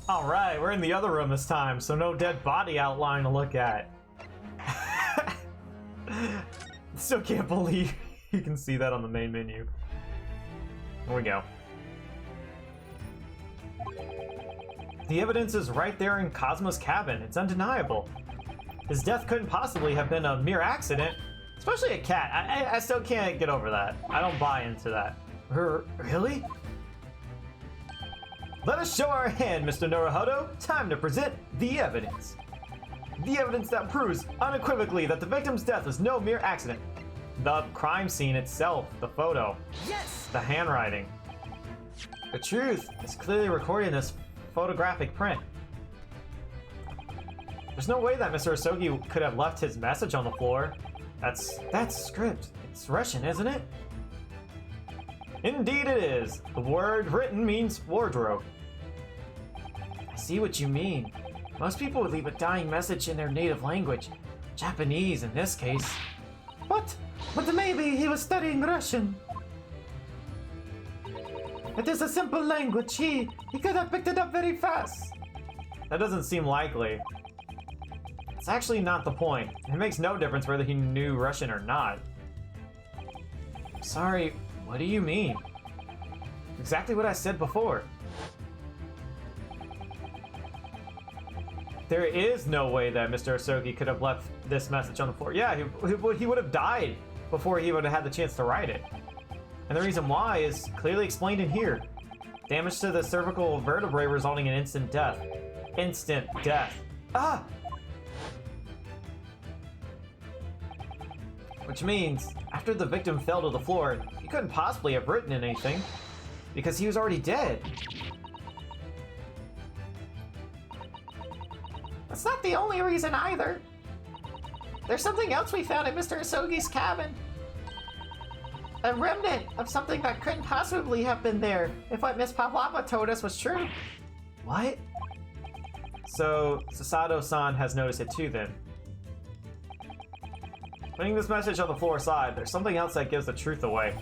Alright, we're in the other room this time, so no dead body outline to look at. Still can't believe you can see that on the main menu. Here we go. The evidence is right there in Cosmo's cabin. It's undeniable. His death couldn't possibly have been a mere accident. Especially a cat. I still can't get over that. I don't buy into that. Really? Let us show our hand, Mr. Naruhodo. Time to present the evidence. The evidence that proves unequivocally that the victim's death was no mere accident. The crime scene itself, the photo. Yes! The handwriting. The truth is clearly recorded in this photographic print. There's no way that Mr. Asogi could have left his message on the floor. That's script. It's Russian, isn't it? Indeed it is. The word written means wardrobe. I see what you mean. Most people would leave a dying message in their native language. Japanese in this case. What? But maybe he was studying Russian. It is a simple language. He could have picked it up very fast. That doesn't seem likely. It's actually not the point. It makes no difference whether he knew Russian or not. Sorry, what do you mean? Exactly what I said before. There is no way that Mr. Asogi could have left this message on the floor. Yeah, he would have died before he would have had the chance to write it. And the reason why is clearly explained in here. Damage to the cervical vertebrae resulting in instant death. Instant death. Ah! Which means, after the victim fell to the floor, he couldn't possibly have written anything, because he was already dead. That's not the only reason either. There's something else we found in Mr. Asogi's cabin. A remnant of something that couldn't possibly have been there if what Miss Pavlova told us was true. What? So, Sasato-san has noticed it too then. Putting this message on the floor aside, there's something else that gives the truth away.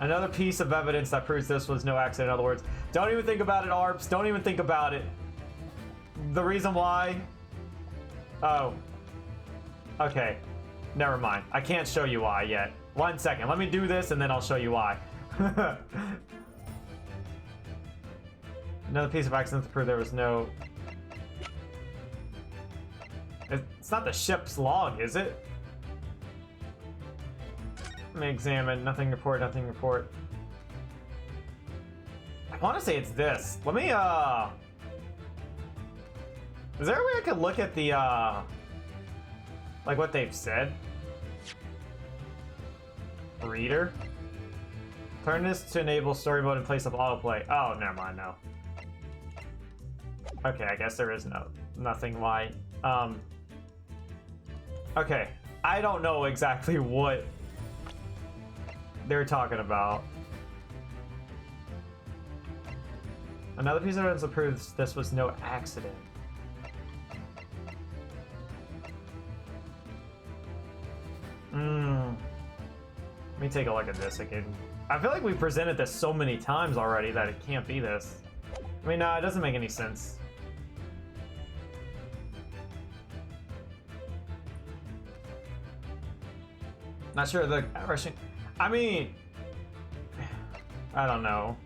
Another piece of evidence that proves this was no accident. In other words, don't even think about it, ARPS. Don't even think about it. The reason why... Oh. Okay. Never mind. I can't show you why yet. 1 second. Let me do this and then I'll show you why. Another piece of accident to prove there was no... It's not the ship's log, is it? Let me examine. Nothing report, nothing report. I want to say it's this. Let me, is there a way I could look at the, like what they've said? Reader? Turn this to enable story mode in place of autoplay. Oh, never mind, no. Okay, I guess there is nothing why. Okay, I don't know exactly what they're talking about. Another piece of evidence that proves this was no accident. Let me take a look at this again. I feel like we presented this so many times already that it can't be this. I mean, no, it doesn't make any sense. Not sure the Russian... I mean... I don't know.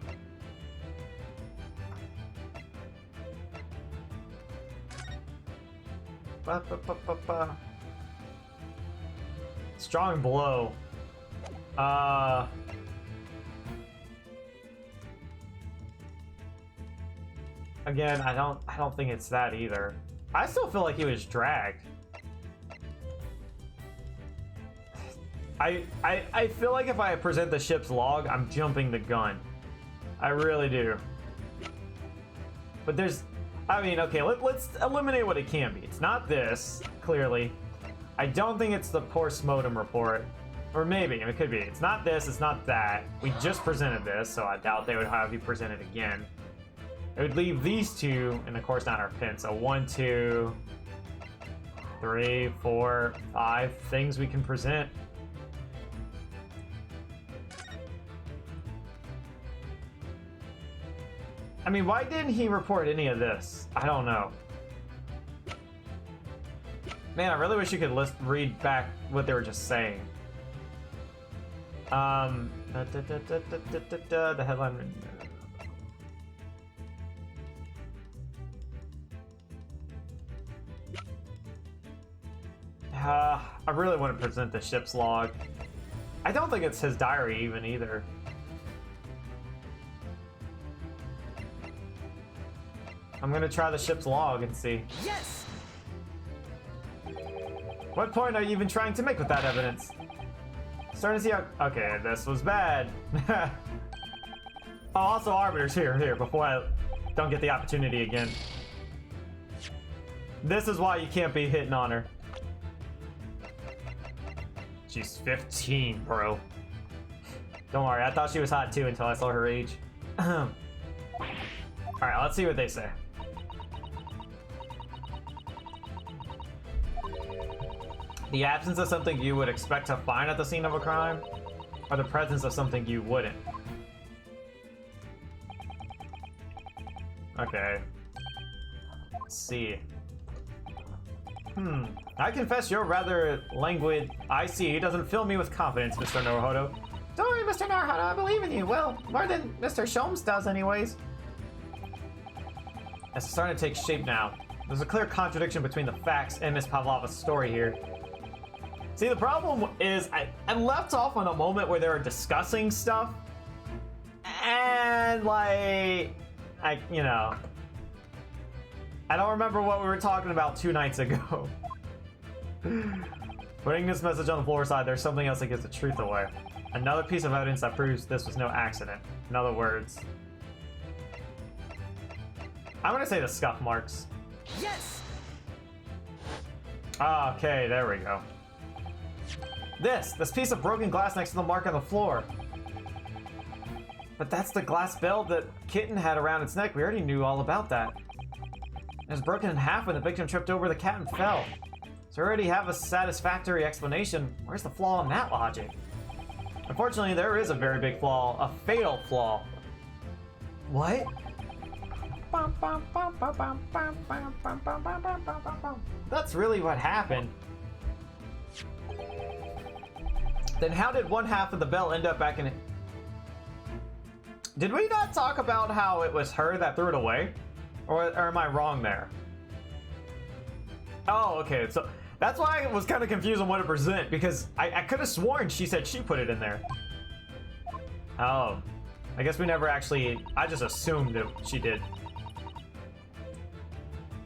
Strong blow. Again, I don't think it's that either. I still feel like he was dragged. I feel like if I present the ship's log, I'm jumping the gun. I really do. But there's... I mean, okay, let's eliminate what it can be. It's not this, clearly. I don't think it's the post-mortem report. Or maybe, it could be. It's not this, it's not that. We just presented this, so I doubt they would have you present it again. It would leave these two, and of course not our pin. So 1, 2, 3, 4, 5 things we can present. I mean, why didn't he report any of this? I don't know. Man, I really wish you could read back what they were just saying. The headline. I really want to present the ship's log. I don't think it's his diary even either. I'm gonna try the ship's log and see. Yes! What point are you even trying to make with that evidence? Starting to see how... Okay, this was bad. Oh, also Arbiter's here, before I don't get the opportunity again. This is why you can't be hitting on her. She's 15, bro. Don't worry, I thought she was hot too until I saw her age. Alright, let's see what they say. The absence of something you would expect to find at the scene of a crime, or the presence of something you wouldn't? Okay. Let's see. I confess you're rather languid. I see. It doesn't fill me with confidence, Mr. Naruhodo. Don't worry, Mr. Naruhodo. I believe in you. Well, more than Mr. Sholmes does anyways. It's starting to take shape now. There's a clear contradiction between the facts and Miss Pavlova's story here. See, the problem is I left off on a moment where they were discussing stuff, and like, you know, I don't remember what we were talking about 2 nights ago. Putting this message on the floor side, there's something else that gives the truth away. Another piece of evidence that proves this was no accident. In other words, I'm gonna say the scuff marks. Yes! Okay, there we go. This piece of broken glass next to the mark on the floor. But that's the glass belt that Kitten had around its neck. We already knew all about that. It was broken in half when the victim tripped over the cat and fell. So we already have a satisfactory explanation. Where's the flaw in that logic? Unfortunately, there is a very big flaw, a fatal flaw. What? That's really what happened. Then how did one half of the bell end up back in it? Did we not talk about how it was her that threw it away? Or am I wrong there? Oh, okay, so that's why I was kind of confused on what to present, because I could have sworn she said she put it in there. Oh, I guess we never actually, I just assumed that she did.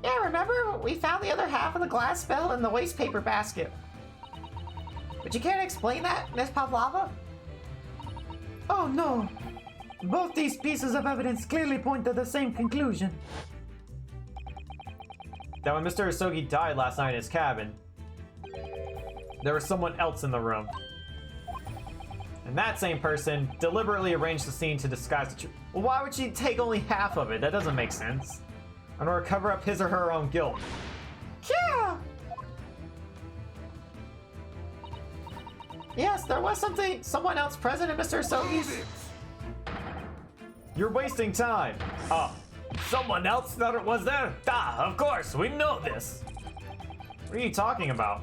Yeah, remember? We found the other half of the glass bell in the waste paper basket. But you can't explain that, Miss Pavlova? Oh no. Both these pieces of evidence clearly point to the same conclusion. That when Mr. Isogi died last night in his cabin, there was someone else in the room. And that same person deliberately arranged the scene to disguise the truth. Well, why would she take only half of it? That doesn't make sense. In order to cover up his or her own guilt. Yeah! Yes, there was someone else present in Mr. Isogi's. You're wasting time. Oh, someone else that was there? Ah, of course, we know this. What are you talking about?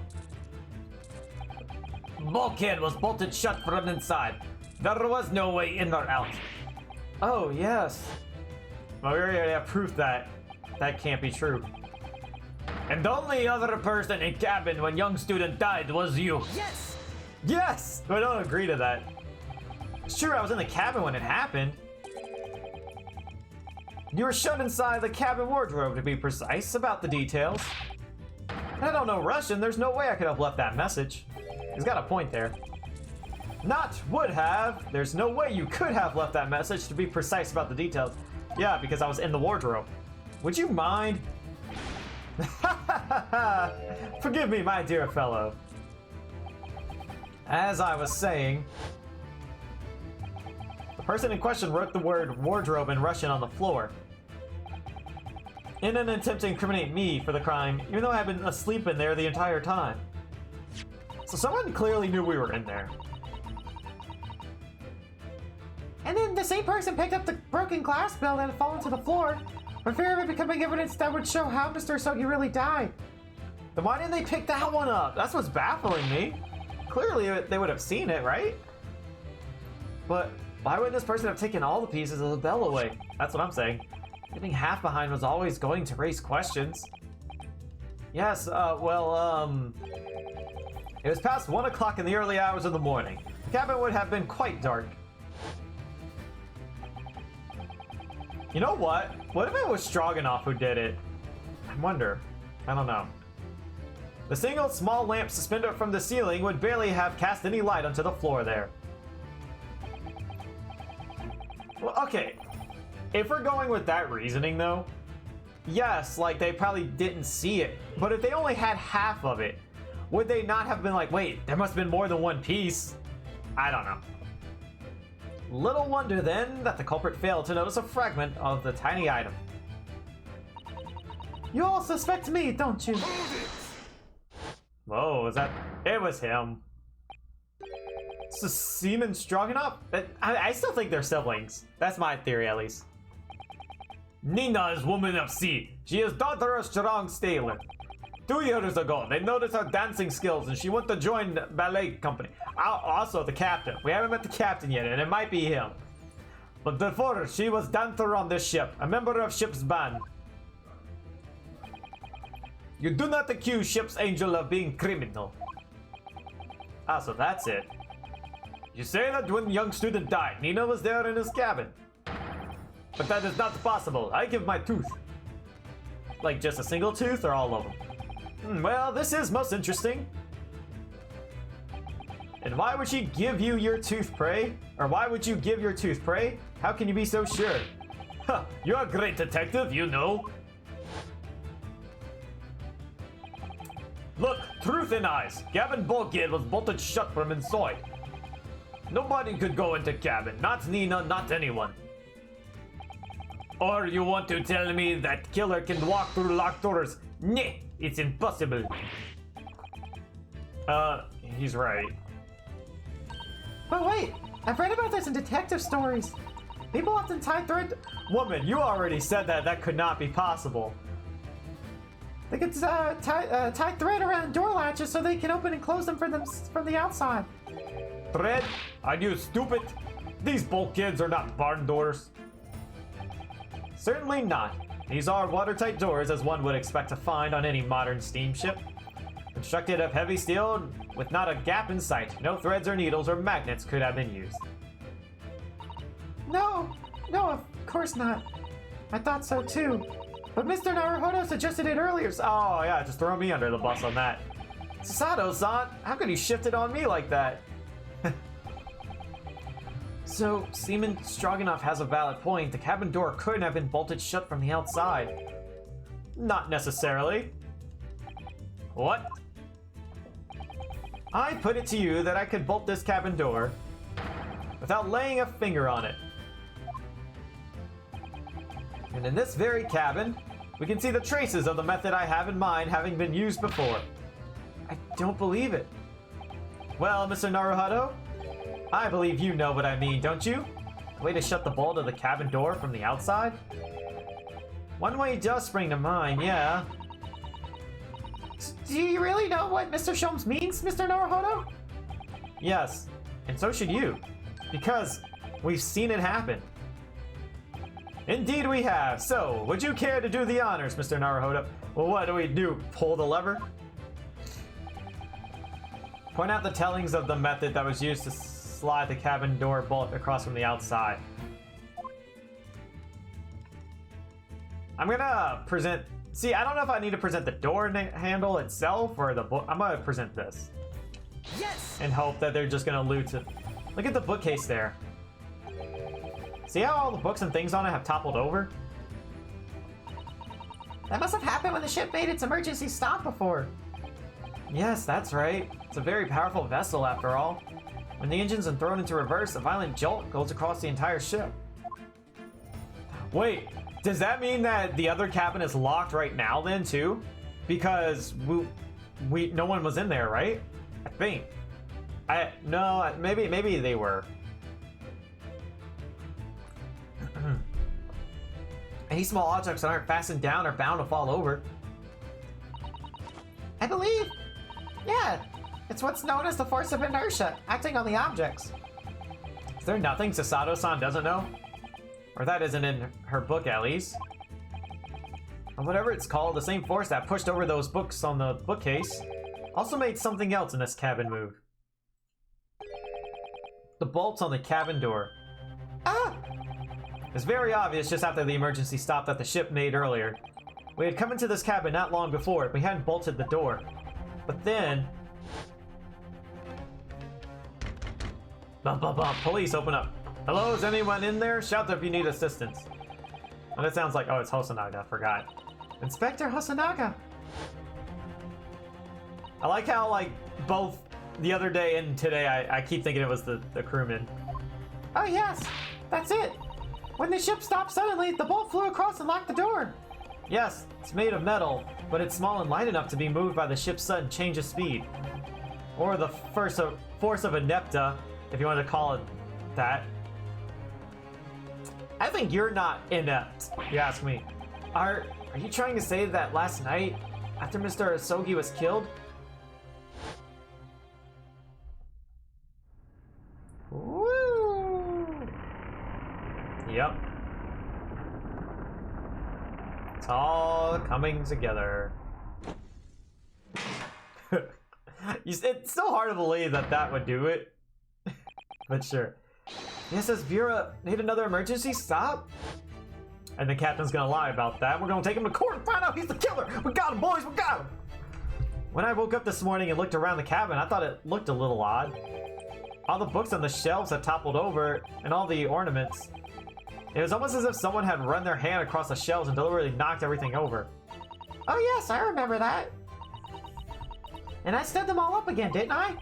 Bulkhead was bolted shut from inside. There was no way in or out. Oh, yes. Well, we already have proof that that can't be true. And the only other person in cabin when young student died was you. Yes! Yes! I don't agree to that. It's true, I was in the cabin when it happened. You were shut inside the cabin wardrobe, to be precise, about the details. And I don't know Russian, there's no way I could have left that message. He's got a point there. Not would have. There's no way you could have left that message, to be precise about the details. Yeah, because I was in the wardrobe. Would you mind? Forgive me, my dear fellow. As I was saying, the person in question wrote the word wardrobe in Russian on the floor in an attempt to incriminate me for the crime, even though I had been asleep in there the entire time. So someone clearly knew we were in there. And then the same person picked up the broken glass bell that had fallen to the floor, for fear of it becoming evidence that would show how Mr. Asogi really died. Then why didn't they pick that one up? That's what's baffling me. Clearly they would have seen it, right? But why wouldn't this person have taken all the pieces of the bell away? That's what I'm saying. Getting half behind was always going to raise questions. Yes, it was past 1 o'clock in the early hours of the morning. The cabin would have been quite dark. You know what? What if it was Stroganoff who did it? I wonder. I don't know. The single small lamp suspended from the ceiling would barely have cast any light onto the floor there. Well, okay. If we're going with that reasoning, though, yes, like, they probably didn't see it. But if they only had half of it, would they not have been like, wait, there must have been more than one piece? I don't know. Little wonder, then, that the culprit failed to notice a fragment of the tiny item. You all suspect me, don't you? Whoa, was that... It was him. So Seaman Stroganoff? I still think they're siblings. That's my theory, at least. Nina is woman of sea. She is daughter of strong sailor. 2 years ago, they noticed her dancing skills and she went to join the ballet company. Also, the captain. We haven't met the captain yet, and it might be him. But before, she was dancer on this ship, a member of ship's band. You do not accuse ship's angel of being criminal. Ah, so that's it. You say that when the young student died, Nina was there in his cabin. But that is not possible. I give my tooth. Like just a single tooth or all of them? Well, this is most interesting. And why would she give you your tooth, pray? Or why would you give your tooth, pray? How can you be so sure? Huh, you're a great detective, you know. Look, truth in eyes. Cabin bulkhead was bolted shut from inside. Nobody could go into cabin. Not Nina, not anyone. Or you want to tell me that killer can walk through locked doors? Nah, it's impossible. He's right. But wait, I've read about this in detective stories. People often tie thread... Woman, you already said that could not be possible. They could tie thread around door latches so they can open and close them from the outside. Thread? Are you stupid? These bulkheads are not barn doors. Certainly not. These are watertight doors as one would expect to find on any modern steamship. Constructed of heavy steel with not a gap in sight, no threads or needles or magnets could have been used. No, of course not. I thought so too. But Mr. Naruhodo suggested it earlier. Oh yeah, just throw me under the bus on that. Sasato-san, how could you shift it on me like that? So, Seaman Stroganoff has a valid point. The cabin door couldn't have been bolted shut from the outside. Not necessarily. What? I put it to you that I could bolt this cabin door without laying a finger on it. And in this very cabin, we can see the traces of the method I have in mind having been used before. I don't believe it. Well, Mr. Naruhodo, I believe you know what I mean, don't you? A way to shut the bolt of the cabin door from the outside? One way does spring to mind, yeah. Do you really know what Mr. Sholmes means, Mr. Naruhodo? Yes, and so should you. Because we've seen it happen. Indeed we have. So, would you care to do the honors, Mr. Naruhodo? Well, what do we do? Pull the lever? Point out the tellings of the method that was used to slide the cabin door bolt across from the outside. I'm gonna present... See, I don't know if I need to present the door handle itself or the book. I'm gonna present this. Yes! And hope that they're just gonna loot it. Look at the bookcase there. See how all the books and things on it have toppled over? That must have happened when the ship made its emergency stop before. Yes, that's right. It's a very powerful vessel after all. When the engine's are thrown into reverse, a violent jolt goes across the entire ship. Wait, does that mean that the other cabin is locked right now then too? Because no one was in there, right? I think. No, maybe they were. Any small objects that aren't fastened down are bound to fall over. I believe. Yeah, it's what's known as the force of inertia, acting on the objects. Is there nothing Sasato-san doesn't know? Or that isn't in her book, at least. Or whatever it's called, the same force that pushed over those books on the bookcase also made something else in this cabin move. The bolts on the cabin door. Ah! It's very obvious just after the emergency stop that the ship made earlier. We had come into this cabin not long before, but we hadn't bolted the door. But then... Bum, bum, bum. Police, open up. Hello, is anyone in there? Shout if you need assistance. And it sounds like, oh, it's Hosonaga, I forgot. Inspector Hosonaga. I like how, like, both the other day and today, I keep thinking it was the crewman. Oh yes, that's it. When the ship stopped suddenly, the bolt flew across and locked the door. Yes, it's made of metal, but it's small and light enough to be moved by the ship's sudden change of speed. Or the force of inepta, if you want to call it that. I think you're not inept, you ask me. Are you trying to say that last night, after Mr. Asogi was killed? Woo! Yep. It's all coming together. It's so hard to believe that that would do it. But sure. Yes, says Vera need another emergency stop? And the captain's gonna lie about that. We're gonna take him to court and find out he's the killer! We got him, boys, we got him! When I woke up this morning and looked around the cabin, I thought it looked a little odd. All the books on the shelves had toppled over, and all the ornaments. It was almost as if someone had run their hand across the shelves and deliberately knocked everything over. Oh yes, I remember that. And I stood them all up again, didn't I?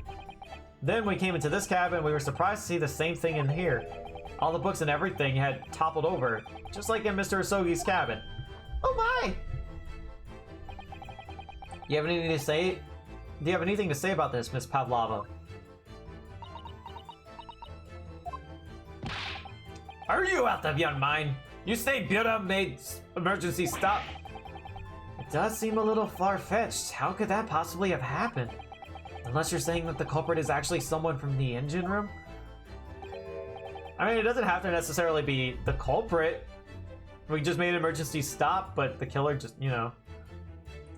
Then we came into this cabin, we were surprised to see the same thing in here. All the books and everything had toppled over, just like in Mr. Asogi's cabin. Oh my! Do you have anything to say? Do you have anything to say about this, Miss Pavlova? Are you out of your mind? You say Buddha made emergency stop? It does seem a little far-fetched. How could that possibly have happened? Unless you're saying that the culprit is actually someone from the engine room? I mean, it doesn't have to necessarily be the culprit. We just made an emergency stop, but the killer just, you know...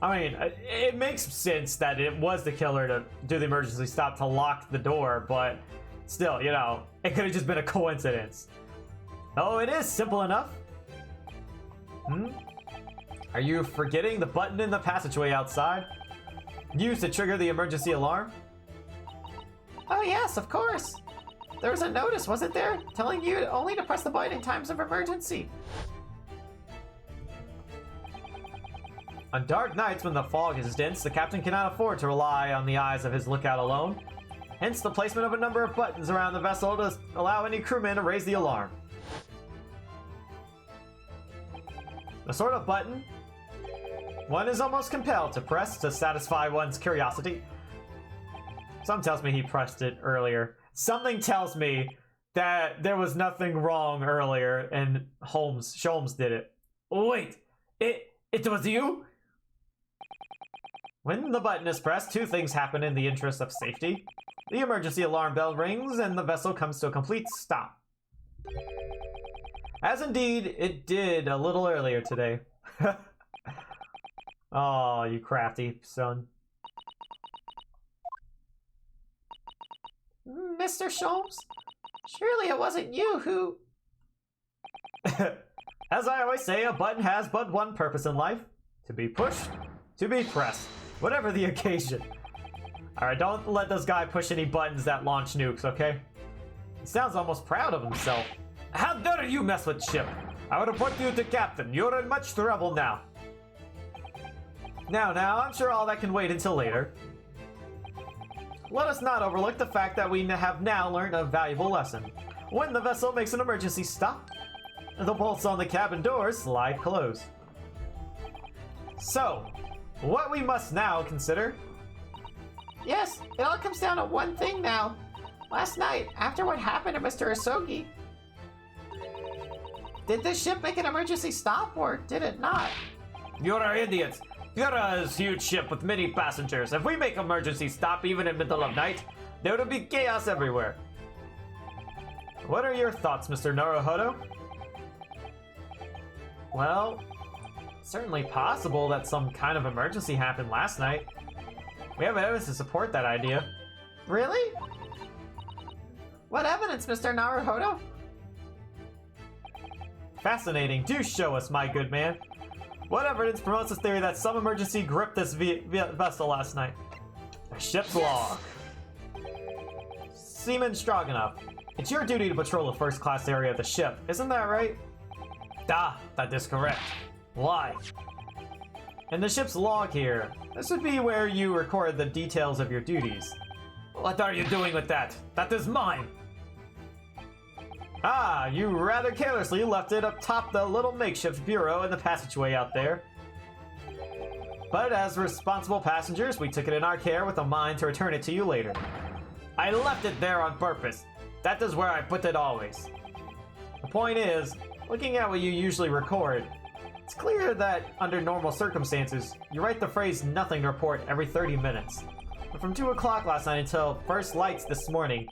I mean, it makes sense that it was the killer to do the emergency stop to lock the door, but still, you know, it could have just been a coincidence. Oh, it is simple enough. Are you forgetting the button in the passageway outside? Used to trigger the emergency alarm? Oh yes, of course. There was a notice, wasn't there? Telling you only to press the button in times of emergency. On dark nights when the fog is dense, the captain cannot afford to rely on the eyes of his lookout alone. Hence the placement of a number of buttons around the vessel to allow any crewman to raise the alarm. The sort of button one is almost compelled to press to satisfy one's curiosity. Something tells me he pressed it earlier. Something tells me that there was nothing wrong earlier and Sholmes did it. Wait, it was you? When the button is pressed, two things happen in the interest of safety. The emergency alarm bell rings and the vessel comes to a complete stop. As indeed it did a little earlier today. Oh, you crafty son. Mr. Sholmes? Surely it wasn't you who... As I always say, a button has but one purpose in life. To be pushed, to be pressed. Whatever the occasion. Alright, don't let this guy push any buttons that launch nukes, okay? He sounds almost proud of himself. How dare you mess with ship? I will report you to captain. You're in much trouble now. Now, I'm sure all that can wait until later. Let us not overlook the fact that we have now learned a valuable lesson. When the vessel makes an emergency stop, the bolts on the cabin doors slide closed. So, what we must now consider... Yes, it all comes down to one thing now. Last night, after what happened to Mr. Asogi... Did this ship make an emergency stop, or did it not? You're idiots. Pura is a huge ship with many passengers. If we make emergency stop even in middle of night, there would be chaos everywhere. What are your thoughts, Mr. Naruhodo? Well, it's certainly possible that some kind of emergency happened last night. We have evidence to support that idea. Really? What evidence, Mr. Naruhodo? Fascinating. Do show us, my good man. What evidence promotes this theory that some emergency gripped this vessel last night? A ship's log. Seaman Stroganoff, it's your duty to patrol the first-class area of the ship, isn't that right? That is correct. Why? In the ship's log here, this would be where you record the details of your duties. What are you doing with that? That is mine! You rather carelessly left it up top the little makeshift bureau in the passageway out there. But as responsible passengers, we took it in our care with a mind to return it to you later. I left it there on purpose. That is where I put it always. The point is, looking at what you usually record, it's clear that under normal circumstances, you write the phrase nothing report every 30 minutes. But from 2 o'clock last night until first lights this morning,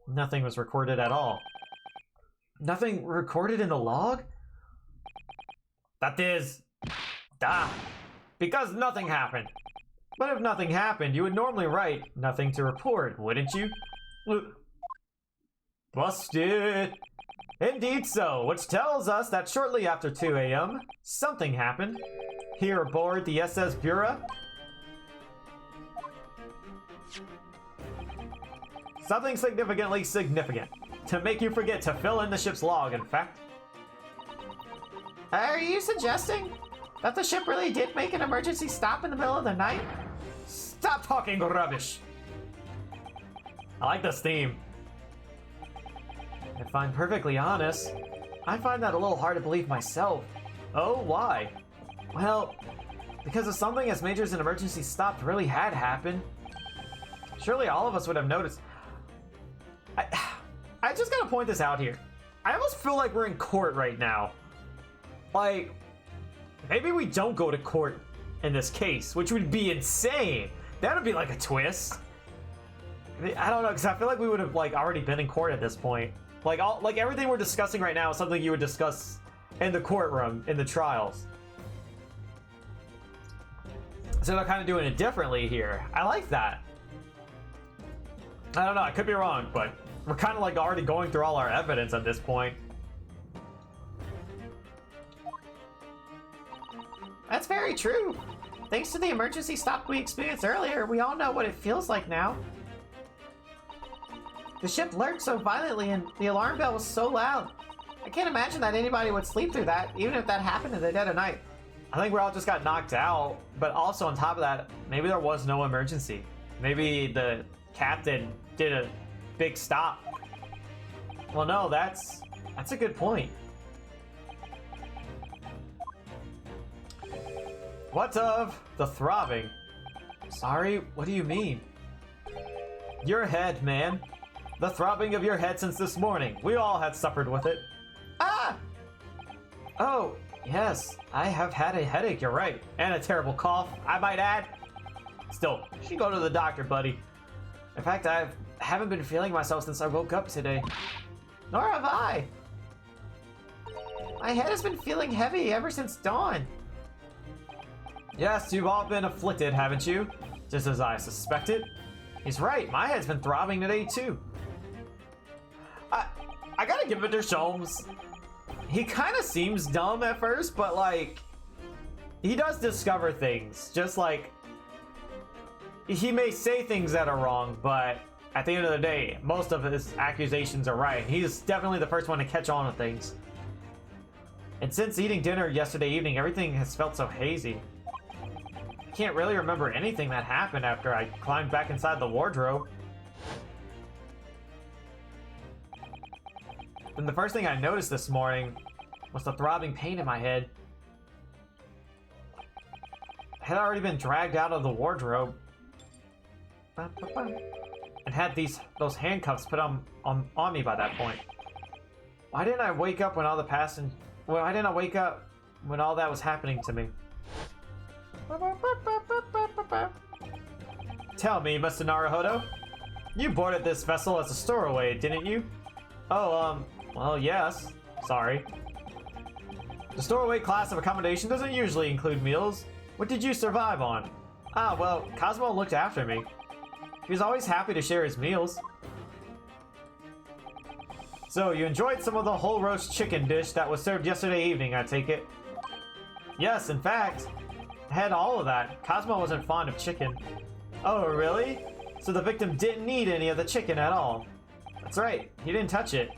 nothing was recorded at all. Nothing recorded in the log? That is... because nothing happened. But if nothing happened, you would normally write nothing to report, wouldn't you? Busted! Indeed so, which tells us that shortly after 2 a.m., something happened. Here aboard the SS Bureau. Something significantly significant. To make you forget to fill in the ship's log, in fact. Are you suggesting that the ship really did make an emergency stop in the middle of the night? Stop talking rubbish! I like this theme. If I'm perfectly honest, I find that a little hard to believe myself. Oh, why? Well, because if something as major as an emergency stop really had happened, surely all of us would have noticed. I just gotta point this out here. I almost feel like we're in court right now. Like, maybe we don't go to court in this case, which would be insane. That would be like a twist. I don't know, because I feel like we would have like already been in court at this point. Like everything we're discussing right now is something you would discuss in the courtroom in the trials. So they're kind of doing it differently here. I like that. I don't know, I could be wrong, but we're kind of like already going through all our evidence at this point. That's very true. Thanks to the emergency stop we experienced earlier, we all know what it feels like now. The ship lurched so violently and the alarm bell was so loud. I can't imagine that anybody would sleep through that, even if that happened in the dead of night. I think we all just got knocked out, but also on top of that, maybe there was no emergency. Maybe the captain did a big stop. Well, no, that's a good point. What of the throbbing? Sorry, what do you mean? Your head, man. The throbbing of your head since this morning. We all had suffered with it. Ah! Oh, yes, I have had a headache, you're right. And a terrible cough, I might add. Still, you should go to the doctor, buddy. In fact, I haven't been feeling myself since I woke up today. Nor have I. My head has been feeling heavy ever since dawn. Yes, you've all been afflicted, haven't you? Just as I suspected. He's right, my head's been throbbing today too. I gotta give it to Sholmes. He kind of seems dumb at first, but like, he does discover things. Just like, he may say things that are wrong, but at the end of the day, most of his accusations are right. He's definitely the first one to catch on to things. And since eating dinner yesterday evening, everything has felt so hazy. I can't really remember anything that happened after I climbed back inside the wardrobe. And the first thing I noticed this morning was the throbbing pain in my head. I had already been dragged out of the wardrobe and had those handcuffs put on me by that point. Why didn't I wake up when all the why didn't I wake up when all that was happening to me? Tell me, Mr. Naruhodo, you boarded this vessel as a stowaway, didn't you? Oh, well, yes. Sorry. The stowaway class of accommodation doesn't usually include meals. What did you survive on? Ah, well, Cosmo looked after me. He was always happy to share his meals. So, you enjoyed some of the whole roast chicken dish that was served yesterday evening, I take it? Yes, in fact, I had all of that. Cosmo wasn't fond of chicken. Oh, really? So the victim didn't eat any of the chicken at all? That's right, he didn't touch it.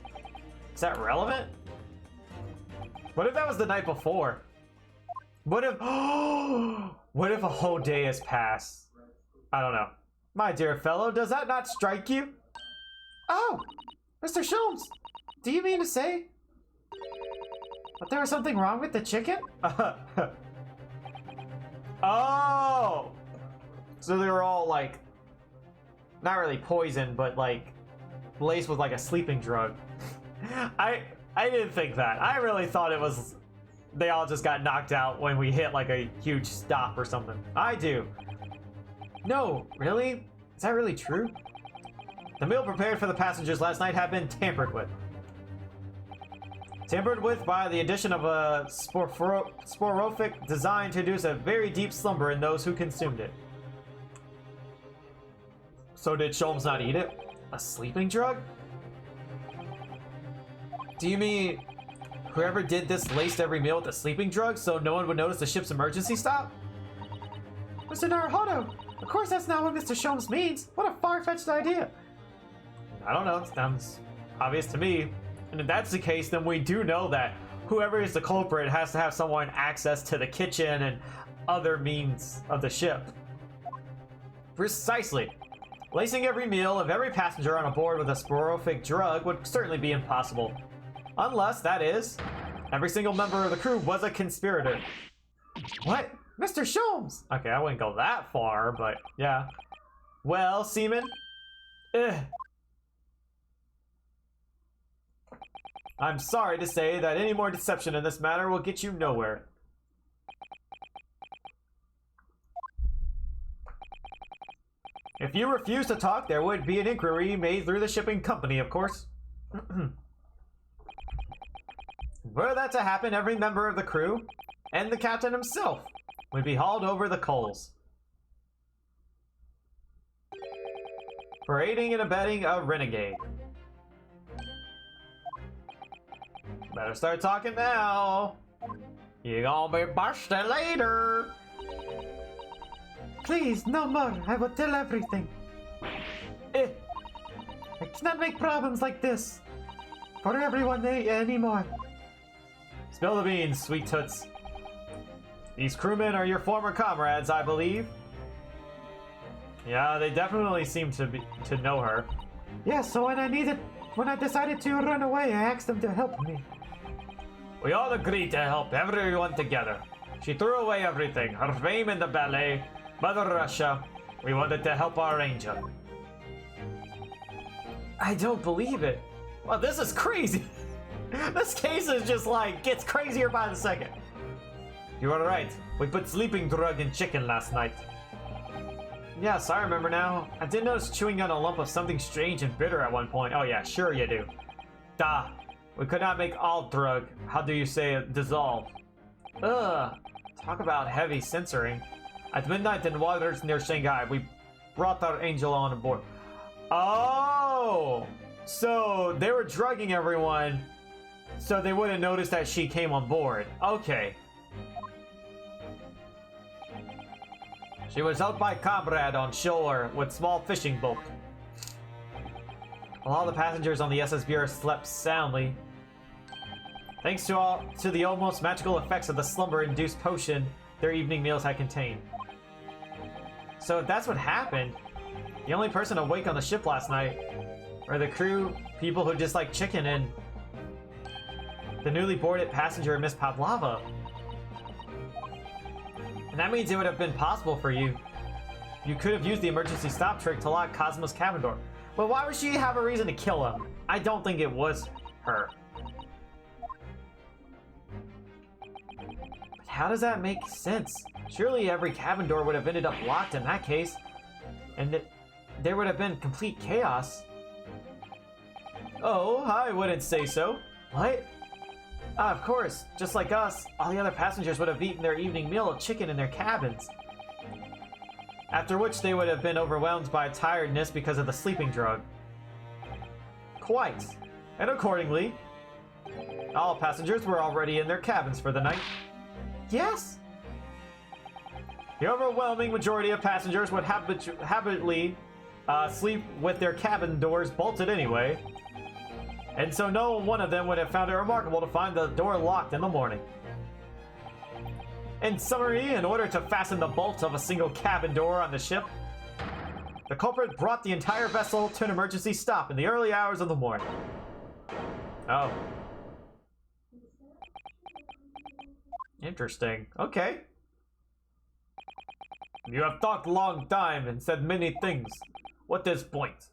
Is that relevant? What if that was the night before? What if... what if a whole day has passed? I don't know. My dear fellow, does that not strike you? Oh! Mr. Sholmes! Do you mean to say that there was something wrong with the chicken? Oh! So they were all like... not really poisoned, but like... laced with like a sleeping drug. I didn't think that. I really thought it was... they all just got knocked out when we hit like a huge stop or something. I do. No, really? Is that really true? The meal prepared for the passengers last night had been tampered with. Tampered with by the addition of a sporific designed to induce a very deep slumber in those who consumed it. So did Sholmes not eat it? A sleeping drug? Do you mean whoever did this laced every meal with a sleeping drug so no one would notice the ship's emergency stop? Mr. Naruhodo, of course that's not what Mr. Sholmes means. What a far-fetched idea. I don't know, it sounds obvious to me. And if that's the case, then we do know that whoever is the culprit has to have someone access to the kitchen and other means of the ship. Precisely. Lacing every meal of every passenger on a board with a sporific drug would certainly be impossible. Unless, that is, every single member of the crew was a conspirator. What? Mr. Sholmes! Okay, I wouldn't go that far, but yeah. Well, Seaman? I'm sorry to say that any more deception in this matter will get you nowhere. If you refuse to talk, there would be an inquiry made through the shipping company, of course. Were that to happen, every member of the crew, and the captain himself, would be hauled over the coals. For aiding and abetting a renegade. Better start talking now. You gonna be busted later. Please, no more. I will tell everything. I cannot make problems like this for everyone anymore. Spill the beans, sweet toots. These crewmen are your former comrades, I believe. Yeah, they definitely seem to know her. Yeah, so when I decided to run away, I asked them to help me. We all agreed to help everyone together. She threw away everything, her fame in the ballet, Mother Russia. We wanted to help our angel. I don't believe it. Well, this is crazy. This case is just like, gets crazier by the second. You are right. We put sleeping drug in chicken last night. Yes, I remember now. I did notice chewing on a lump of something strange and bitter at one point. Oh yeah, sure you do. Duh. We could not make all drug. How do you say it? Dissolve. Ugh. Talk about heavy censoring. At midnight in waters near Shanghai, we brought our angel on board. Oh! So they were drugging everyone so they wouldn't notice that she came on board. Okay. She was helped by comrade on shore with small fishing boat. While all the passengers on the SSBR slept soundly, thanks to the almost magical effects of the slumber-induced potion their evening meals had contained. So if that's what happened, the only person awake on the ship last night were the crew, people who dislike chicken, and the newly boarded passenger, Miss Pavlova. And that means it would have been possible for you. You could have used the emergency stop trick to lock Cosmo's cabin door. But why would she have a reason to kill him? I don't think it was her. how does that make sense? Surely every cabin door would have ended up locked in that case. And there would have been complete chaos. Oh, I wouldn't say so. What? Of course, just like us, all the other passengers would have eaten their evening meal of chicken in their cabins. After which they would have been overwhelmed by tiredness because of the sleeping drug. Quite. And accordingly, all passengers were already in their cabins for the night. Yes. The overwhelming majority of passengers would habitually sleep with their cabin doors bolted anyway. And so no one of them would have found it remarkable to find the door locked in the morning. In summary, in order to fasten the bolt of a single cabin door on the ship, the culprit brought the entire vessel to an emergency stop in the early hours of the morning. Oh. Interesting. Okay. You have talked a long time and said many things. What is point?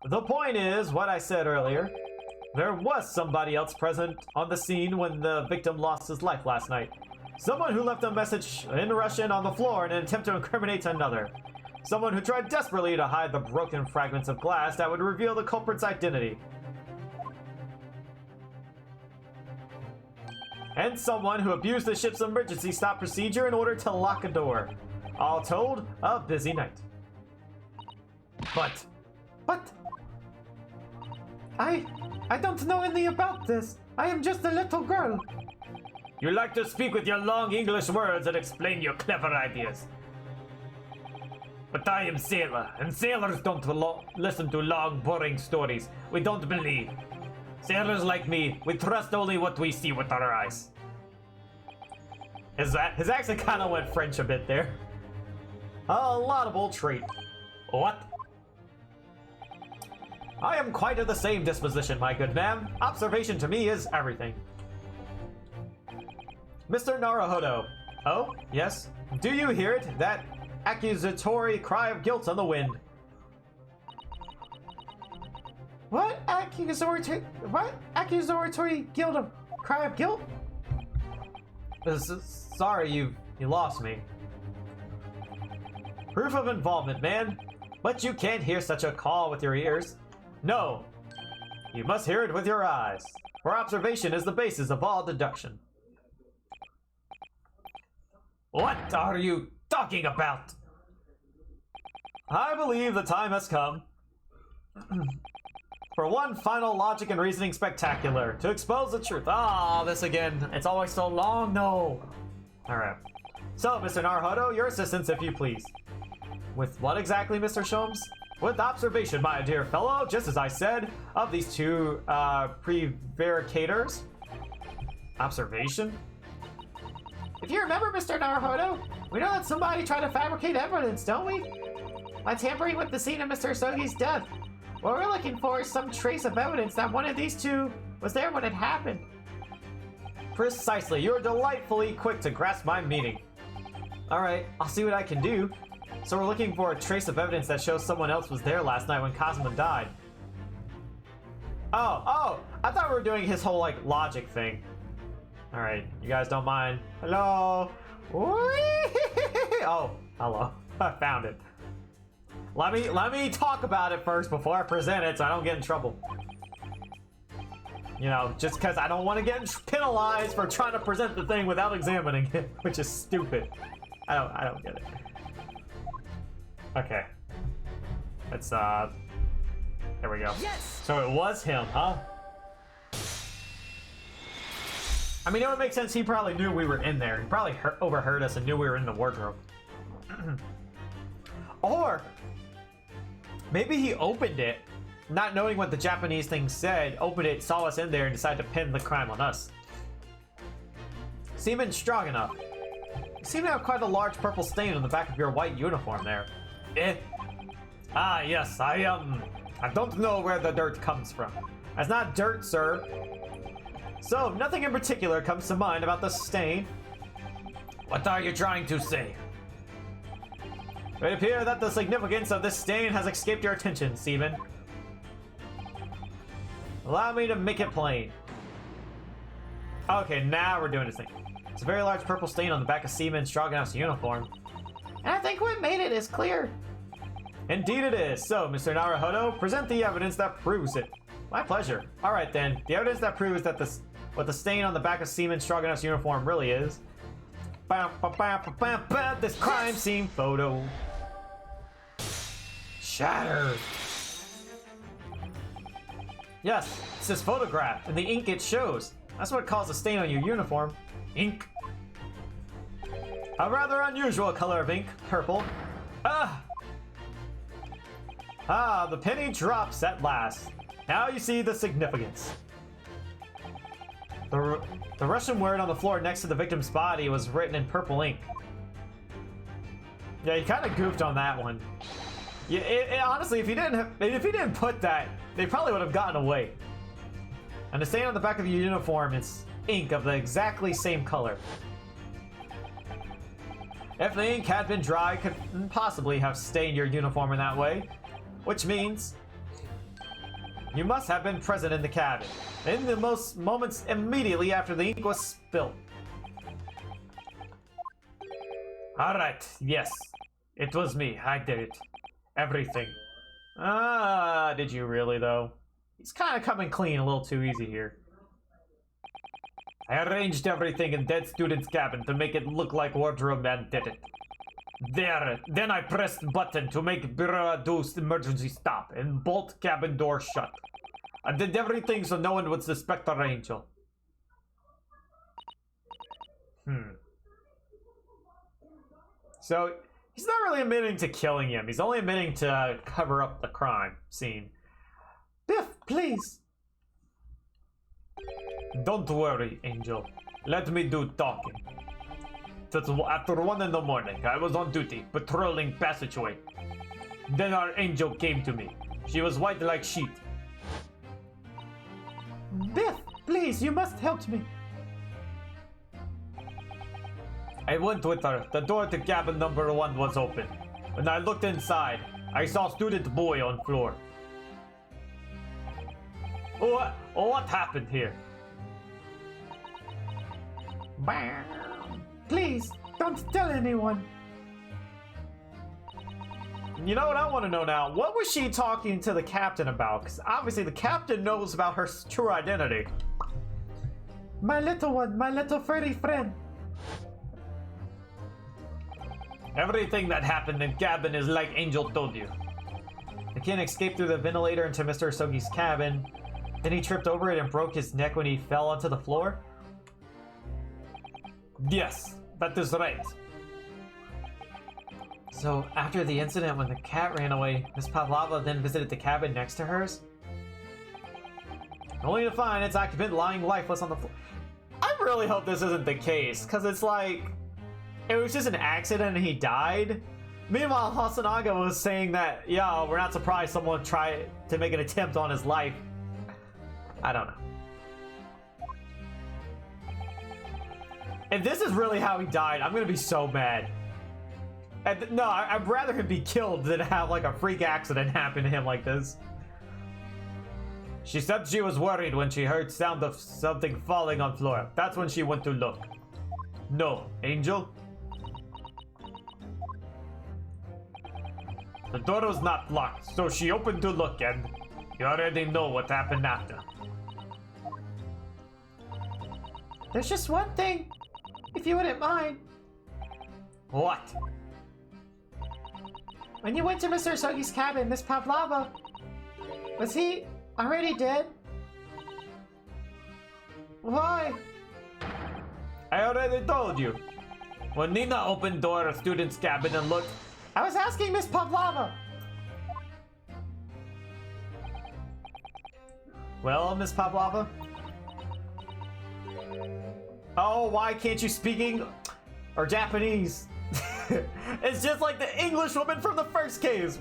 The point is what I said earlier. There was somebody else present on the scene when the victim lost his life last night. Someone who left a message in Russian on the floor in an attempt to incriminate another. Someone who tried desperately to hide the broken fragments of glass that would reveal the culprit's identity. And someone who abused the ship's emergency stop procedure in order to lock a door. All told, a busy night. But I don't know anything about this. I am just a little girl. you like to speak with your long English words and explain your clever ideas. But I am sailor, and sailors don't listen to long, boring stories. We don't believe. Sailors like me, we trust only what we see with our eyes. His accent kind of went French a bit there. A laudable trait. What? I am quite of the same disposition, my good ma'am. Observation to me is everything. Mr. Naruhodo. Oh, yes. Do you hear it? That accusatory cry of guilt on the wind. What accusatory guilt of cry of guilt? Sorry, you lost me. Proof of involvement, man. But you can't hear such a call with your ears. No. You must hear it with your eyes. For observation is the basis of all deduction. What are you talking about? I believe the time has come for one final logic and reasoning spectacular to expose the truth. Ah, this again. It's always so long. No. Alright. So, Mr. Naruhodo, your assistance, if you please. With what exactly, Mr. Sholmes? With observation, my dear fellow, just as I said, of these two prevaricators. Observation? If you remember, Mr. Naruhodo, we know that somebody tried to fabricate evidence, don't we? By tampering with the scene of Mr. Sogi's death. What we're looking for is some trace of evidence that one of these two was there when it happened. Precisely. You're delightfully quick to grasp my meaning. Alright, I'll see what I can do. So we're looking for a trace of evidence that shows someone else was there last night when Cosmo died. Oh, I thought we were doing his whole, like, logic thing. Alright, you guys don't mind. Hello? Oh, hello. I found it. Let me talk about it first before I present it so I don't get in trouble. You know, just because I don't want to get penalized for trying to present the thing without examining it, which is stupid. I don't get it. Okay. Let's, there we go. Yes! So it was him, huh? I mean, it would make sense. He probably knew we were in there. He probably overheard us and knew we were in the wardrobe. Or maybe he opened it, not knowing what the Japanese thing said, opened it, saw us in there, and decided to pin the crime on us. Seaman Stroganoff. You seem to have quite a large purple stain on the back of your white uniform there. Ah, yes, I don't know where the dirt comes from. That's not dirt, sir. So, nothing in particular comes to mind about the stain. What are you trying to say? It would appear that the significance of this stain has escaped your attention, Seaman. Allow me to make it plain. Okay, now we're doing this thing. It's a very large purple stain on the back of Seaman Stroganoff's uniform. And I think what made it is clear. Indeed it is. So, Mr. Naruhodo, present the evidence that proves it. My pleasure. Alright then, the evidence that proves that what the stain on the back of Seaman Stroganoff's uniform really is. This crime scene photo. Shattered. Yes, it's this photograph, and the ink it shows. That's what caused a stain on your uniform. Ink. A rather unusual color of ink, purple. Ah! Ah, the penny drops at last. Now you see the significance. The Russian word on the floor next to the victim's body was written in purple ink. Yeah, you kind of goofed on that one. Yeah, honestly, if you didn't put that, they probably would have gotten away. And the stain on the back of your uniform is ink of the exactly same color. If the ink had been dry, could possibly have stained your uniform in that way, which means you must have been present in the cabin in the most moments immediately after the ink was spilled. Alright, yes. It was me. I did it. Everything. Ah, did you really though? He's kind of coming clean a little too easy here. I arranged everything in dead student's cabin to make it look like Wardrobe Man did it. There, then I pressed button to make Bureau do emergency stop and bolt cabin door shut. I did everything so no one would suspect our angel. So, he's not really admitting to killing him. He's only admitting to cover up the crime scene. Biff, please. Don't worry, Angel. Let me do talking. After 1 in the morning, I was on duty, patrolling passageway. Then our angel came to me. She was white like sheet. Biff, please, you must help me. I went with her. The door to cabin number 1 was open. When I looked inside, I saw student boy on floor. What happened here? Bam. Please, don't tell anyone. You know what I want to know now? What was she talking to the captain about? Because obviously the captain knows about her true identity. My little one, my little furry friend. Everything that happened in cabin is like Angel told you. The kid escaped through the ventilator into Mr. Asogi's cabin. Then he tripped over it and broke his neck when he fell onto the floor? Yes, that is right. So, after the incident when the cat ran away, Miss Pavlova then visited the cabin next to hers? Only to find its occupant lying lifeless on the floor. I really hope this isn't the case, because it's like, it was just an accident and he died. Meanwhile, Hasanaga was saying that, yeah, we're not surprised someone tried to make an attempt on his life. I don't know. If this is really how he died, I'm gonna be so mad. No, I'd rather him be killed than have like a freak accident happen to him like this. She said she was worried when she heard sound of something falling on floor. That's when she went to look. No, Angel? The door was not locked, so she opened to look and you already know what happened after. There's just one thing, if you wouldn't mind. What? When you went to Mr. Asogi's cabin, Miss Pavlova, was he already dead? Why? I already told you. When Nina opened door of student's cabin and looked... I was asking Miss Pavlova. Well, Miss Pavlova? Oh, why can't you speak English or Japanese? It's just like the English woman from the first case.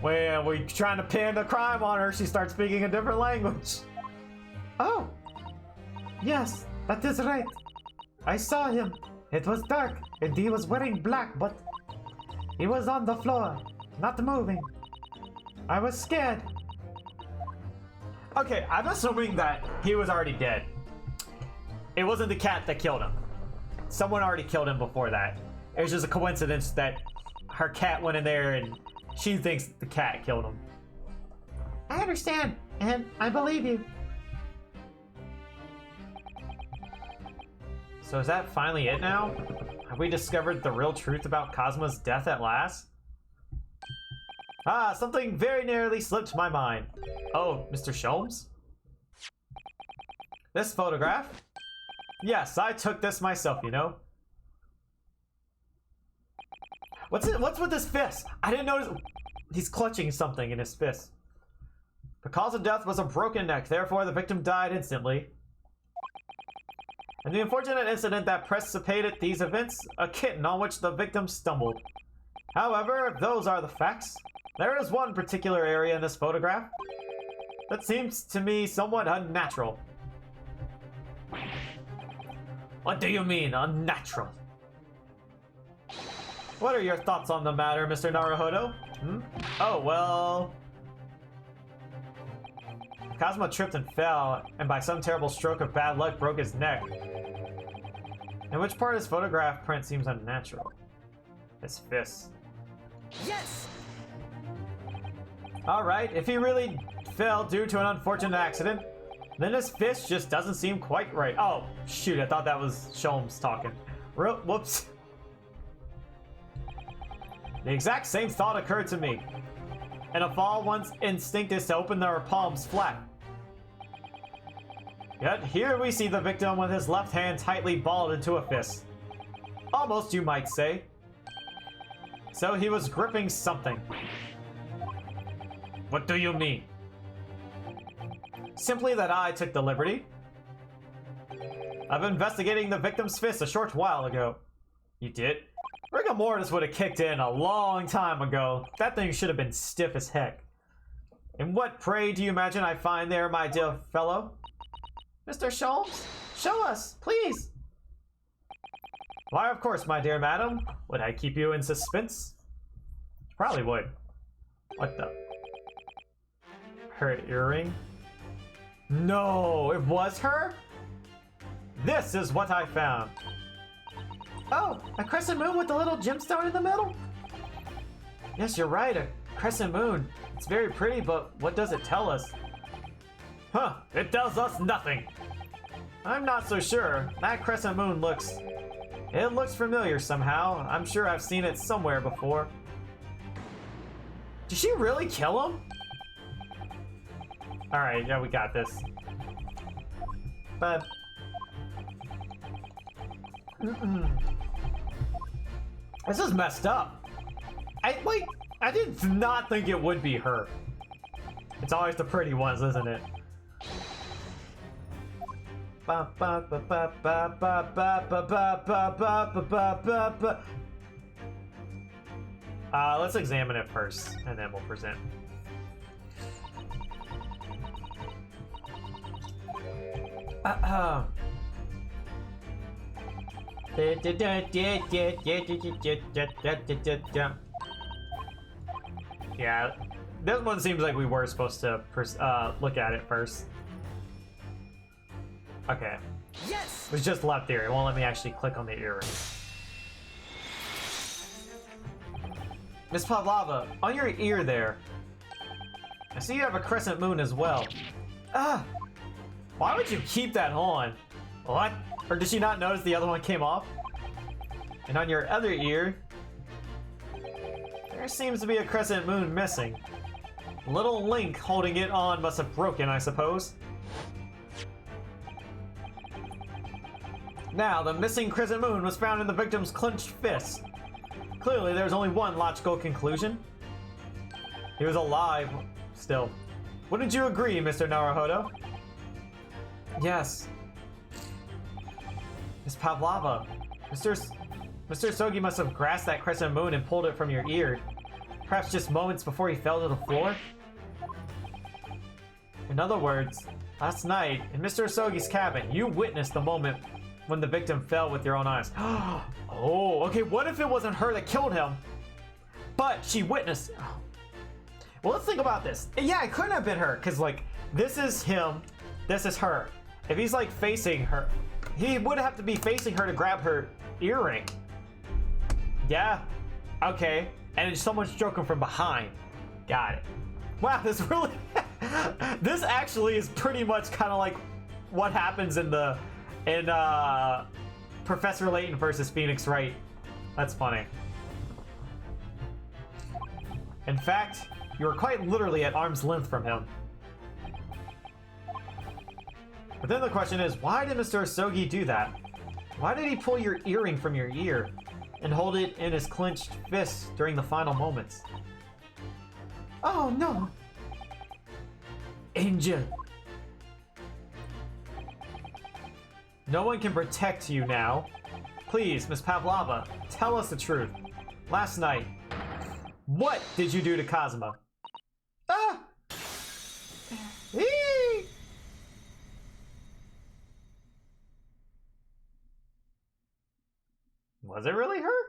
When we're trying to pin a crime on her, she starts speaking a different language. Oh, yes, that is right. I saw him. It was dark, and he was wearing black, but he was on the floor, not moving. I was scared. Okay, I'm assuming that he was already dead. It wasn't the cat that killed him. someone already killed him before that. It was just a coincidence that her cat went in there and she thinks the cat killed him. I understand, and I believe you. So is that finally it now? Have we discovered the real truth about Cosmo's death at last? Ah, something very nearly slipped my mind. Oh, Mr. Sholmes? This photograph? Yes, I took this myself, you know. What's with his fist? I didn't notice. He's clutching something in his fist. The cause of death was a broken neck, therefore the victim died instantly. And the unfortunate incident that precipitated these events, a kitten on which the victim stumbled. However, if those are the facts, there is one particular area in this photograph that seems to me somewhat unnatural. What do you mean, unnatural? What are your thoughts on the matter, Mr. Naruhodo? Oh, well... Cosmo tripped and fell, and by some terrible stroke of bad luck broke his neck. And which part of his photograph print seems unnatural? His fist. Yes! Alright, if he really fell due to an unfortunate accident, then his fist just doesn't seem quite right. Oh, shoot, I thought that was Sholmes talking. Whoops. The exact same thought occurred to me. In a fall, one's instinct is to open their palms flat. Yet here we see the victim with his left hand tightly balled into a fist. Almost, you might say. So he was gripping something. What do you mean? Simply that I took the liberty of investigating the victim's fist a short while ago. You did? Rigor mortis would have kicked in a long time ago. That thing should have been stiff as heck. And what, pray, do you imagine I find there, my dear fellow? Mr. Sholmes, show us, please. Why, of course, my dear madam. Would I keep you in suspense? Probably would. What the? Her earring? No, it was her? This is what I found. Oh, a crescent moon with a little gemstone in the middle? Yes, you're right, a crescent moon. It's very pretty, but what does it tell us? Huh, it tells us nothing. I'm not so sure. That crescent moon looks familiar somehow. I'm sure I've seen it somewhere before. Did she really kill him? Alright, yeah, we got this. But... This is messed up. I did not think it would be her. It's always the pretty ones, isn't it? Let's examine it first, and then we'll present. Yeah, this one seems like we were supposed to look at it first. Okay. Yes! It was just left there. It won't let me actually click on the earring. Miss Pavlova, on your ear there, I see you have a crescent moon as well. Ah! Why would you keep that on? What? Or did she not notice the other one came off? And on your other ear, there seems to be a crescent moon missing. The little link holding it on must have broken, I suppose. Now, the missing crescent moon was found in the victim's clenched fist. Clearly, there's only one logical conclusion. He was alive still. Wouldn't you agree, Mr. Naruhodo? Yes. Miss Pavlova, Mr. Sogi must have grasped that crescent moon and pulled it from your ear. Perhaps just moments before he fell to the floor? In other words, last night, in Mr. Sogi's cabin, you witnessed the moment when the victim fell with your own eyes. Oh, okay, what if it wasn't her that killed him, but she witnessed? Well, let's think about this. Yeah, it couldn't have been her, because, like, this is him, this is her. If he's, like, facing her, He would have to be facing her to grab her earring. Yeah. Okay. And someone stroke him from behind. Got it. Wow, this really... this actually is pretty much kind of like what happens in Professor Layton versus Phoenix Wright. That's funny. In fact, you were quite literally at arm's length from him. But then the question is, why did Mr. Asogi do that? Why did he pull your earring from your ear and hold it in his clenched fist during the final moments? Oh no! Angel! No one can protect you now. Please, Miss Pavlova, tell us the truth. Last night, what did you do to Kazuma? Ah! Eee! Was it really her?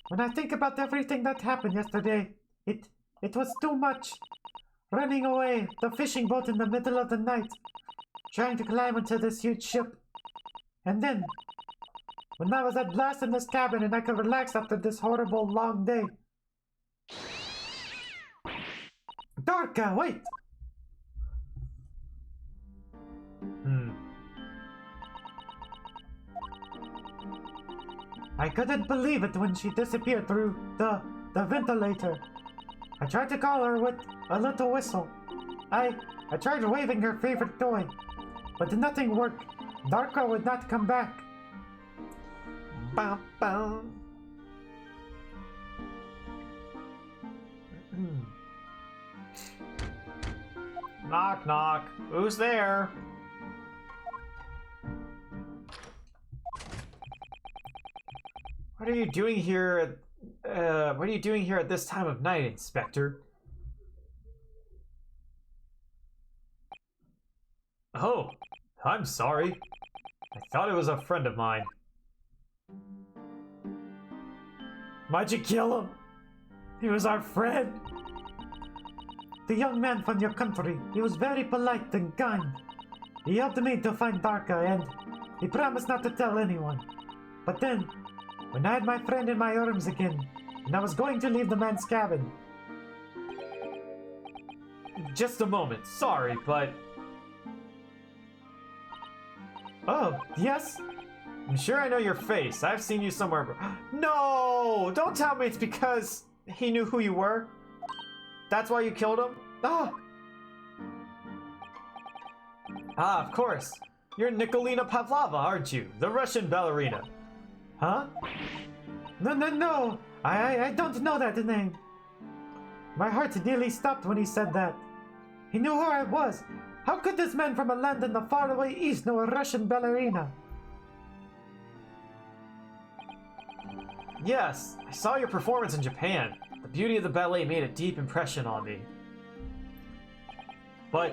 When I think about everything that happened yesterday, it was too much. Running away, the fishing boat in the middle of the night, trying to climb into this huge ship. And then, when I was at last in this cabin and I could relax after this horrible long day. Dorka, wait! I couldn't believe it when she disappeared through the ventilator. I tried to call her with a little whistle. I tried waving her favorite toy, but nothing worked. Darko would not come back. Bum, bum. Knock, knock. Who's there? What are you doing here? What are you doing here at this time of night, Inspector? Oh, I'm sorry. I thought it was a friend of mine. Why'd you kill him? He was our friend. The young man from your country. He was very polite and kind. He helped me to find Darka and he promised not to tell anyone. But then, when I had my friend in my arms again, and I was going to leave the man's cabin. Just a moment. Sorry, but... Oh, yes? I'm sure I know your face. I've seen you somewhere. No! Don't tell me it's because he knew who you were. That's why you killed him? Ah! Ah, of course. You're Nikolina Pavlova, aren't you? The Russian ballerina. Huh? No. I don't know that name. My heart nearly stopped when he said that. He knew who I was. How could this man from a land in the faraway east know a Russian ballerina? Yes, I saw your performance in Japan. The beauty of the ballet made a deep impression on me. But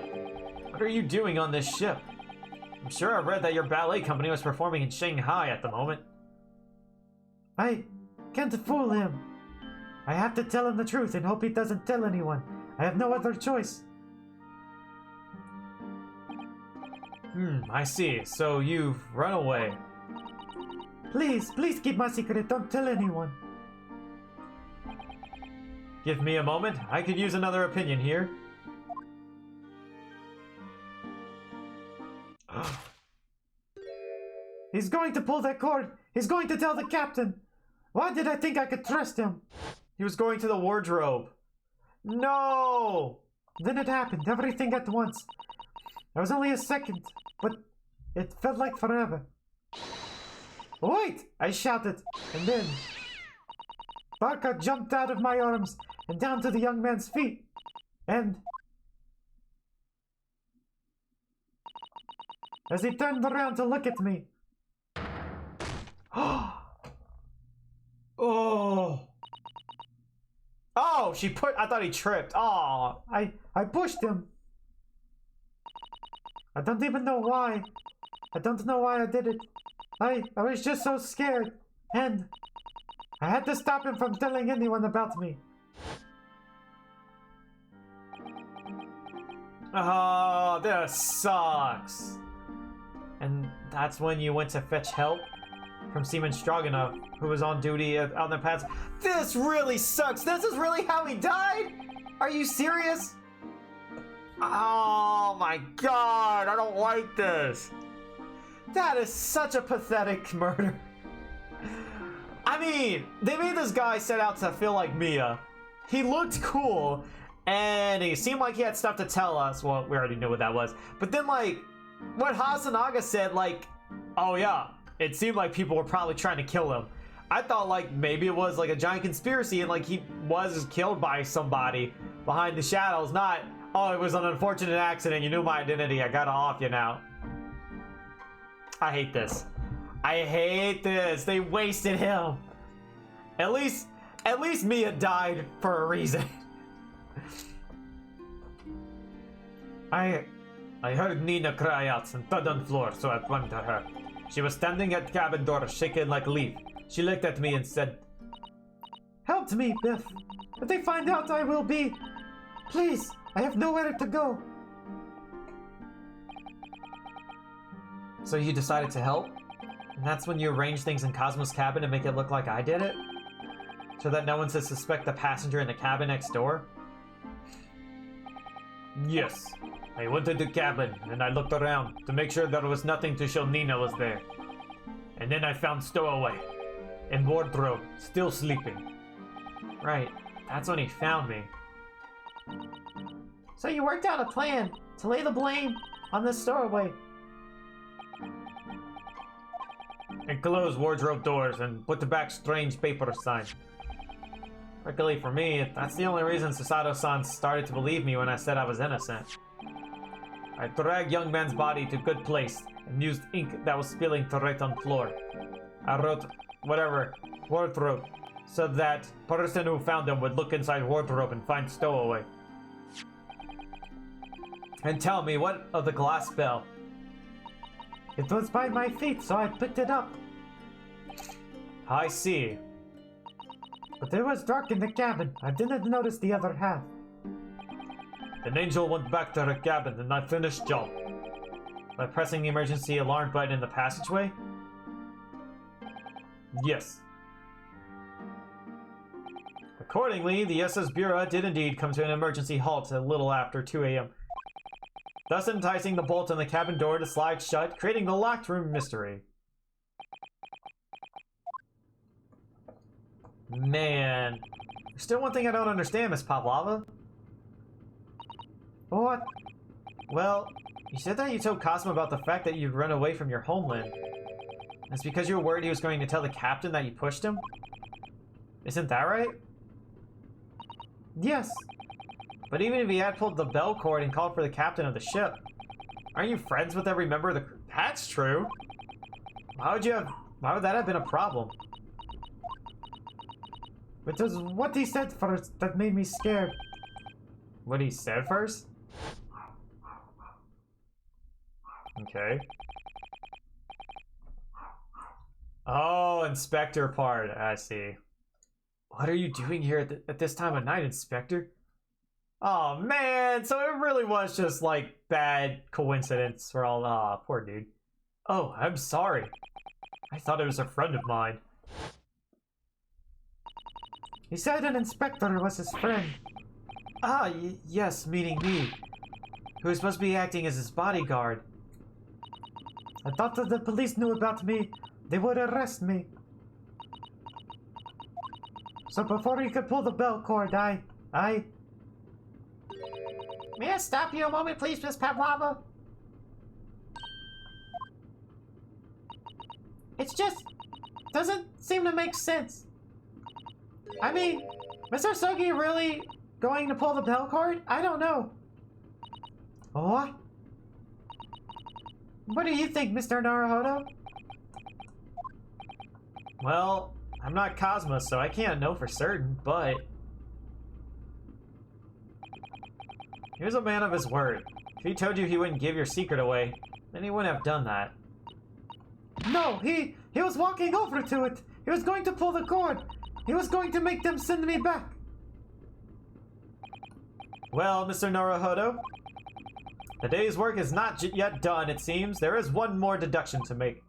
what are you doing on this ship? I'm sure I've read that your ballet company was performing in Shanghai at the moment. I can't fool him. I have to tell him the truth and hope he doesn't tell anyone. I have no other choice. I see. So you've run away. Please keep my secret. Don't tell anyone. Give me a moment. I could use another opinion here. He's going to pull that cord. He's going to tell the captain. Why did I think I could trust him? He was going to the wardrobe. No! Then it happened. Everything at once. It was only a second, but it felt like forever. Wait! I shouted, and then Barca jumped out of my arms and down to the young man's feet, and as he turned around to look at me. Oh, she put... I thought he tripped. Oh, I pushed him. I don't even know why. I don't know why I did it. I was just so scared, and I had to stop him from telling anyone about me. Oh, this sucks. that's when you went to fetch help from Seaman Stroganoff, who was on duty on the pads. This really sucks. This is really how he died? Are you serious? Oh my god, I don't like this. That is such a pathetic murder. I mean, they made this guy set out to feel like Mia. He looked cool, and he seemed like he had stuff to tell us. Well, we already knew what that was. But then, like, what Hasanaga said, like, oh yeah, it seemed like people were probably trying to kill him. I thought, like, maybe it was, like, a giant conspiracy, and, like, he was killed by somebody behind the shadows, not, oh, it was an unfortunate accident, you knew my identity, I got off you now. I hate this. I hate this. They wasted him. At least Mia died for a reason. I heard Nina cry out and thud on the floor, so I went to her. She was standing at cabin door, shaking like a leaf. She looked at me and said, "Help me, Biff. If they find out, I will be. Please, I have nowhere to go." So you decided to help? And that's when you arranged things in Cosmo's cabin to make it look like I did it? So that no one should suspect the passenger in the cabin next door? Yes. I went to the cabin and I looked around to make sure there was nothing to show Nina was there. And then I found Stowaway and Wardrobe still sleeping. Right, that's when he found me. So you worked out a plan to lay the blame on the Stowaway. And closed wardrobe doors and put back strange paper sign. Luckily for me, that's the only reason Susato-san started to believe me when I said I was innocent. I dragged young man's body to good place and used ink that was spilling to write on floor. I wrote, whatever, wardrobe, so that person who found him would look inside wardrobe and find Stowaway. And tell me, what of the glass bell? It was by my feet, so I picked it up. I see. But it was dark in the cabin. I didn't notice the other half. Then Angel went back to her cabin and I finished job. By pressing the emergency alarm button in the passageway? Yes. Accordingly, the SS Bureau did indeed come to an emergency halt a little after 2 a.m. Thus enticing the bolt on the cabin door to slide shut, creating the locked room mystery. Man. There's still one thing I don't understand, Miss Pavlova. What? Well, you said that you told Cosmo about the fact that you'd run away from your homeland. It's because you were worried he was going to tell the captain that you pushed him? Isn't that right? Yes. But even if he had pulled the bell cord and called for the captain of the ship, aren't you friends with every member of the crew? That's true. Why would that have been a problem? It was what he said first that made me scared. What he said first? Okay. Oh, Inspector part. I see. What are you doing here at this time of night, Inspector? Oh, man. So it really was just, like, bad coincidence for all... Aw, poor dude. Oh, I'm sorry. I thought it was a friend of mine. He said an inspector was his friend. Ah, yes, meaning me. Who was supposed to be acting as his bodyguard. I thought that the police knew about me. They would arrest me. So before he could pull the bell cord, I... May I stop you a moment, please, Miss Pavlova? It's just... doesn't seem to make sense. I mean, Mr. Sogi really going to pull the bell cord? I don't know. What? What do you think, Mr. Naruhodo? Well, I'm not Cosmo, so I can't know for certain, but... he was a man of his word. If he told you he wouldn't give your secret away, then he wouldn't have done that. No, he was walking over to it. He was going to pull the cord. He was going to make them send me back. Well, Mr. Naruhodo, The day's work is not yet done, it seems. There is one more deduction to make.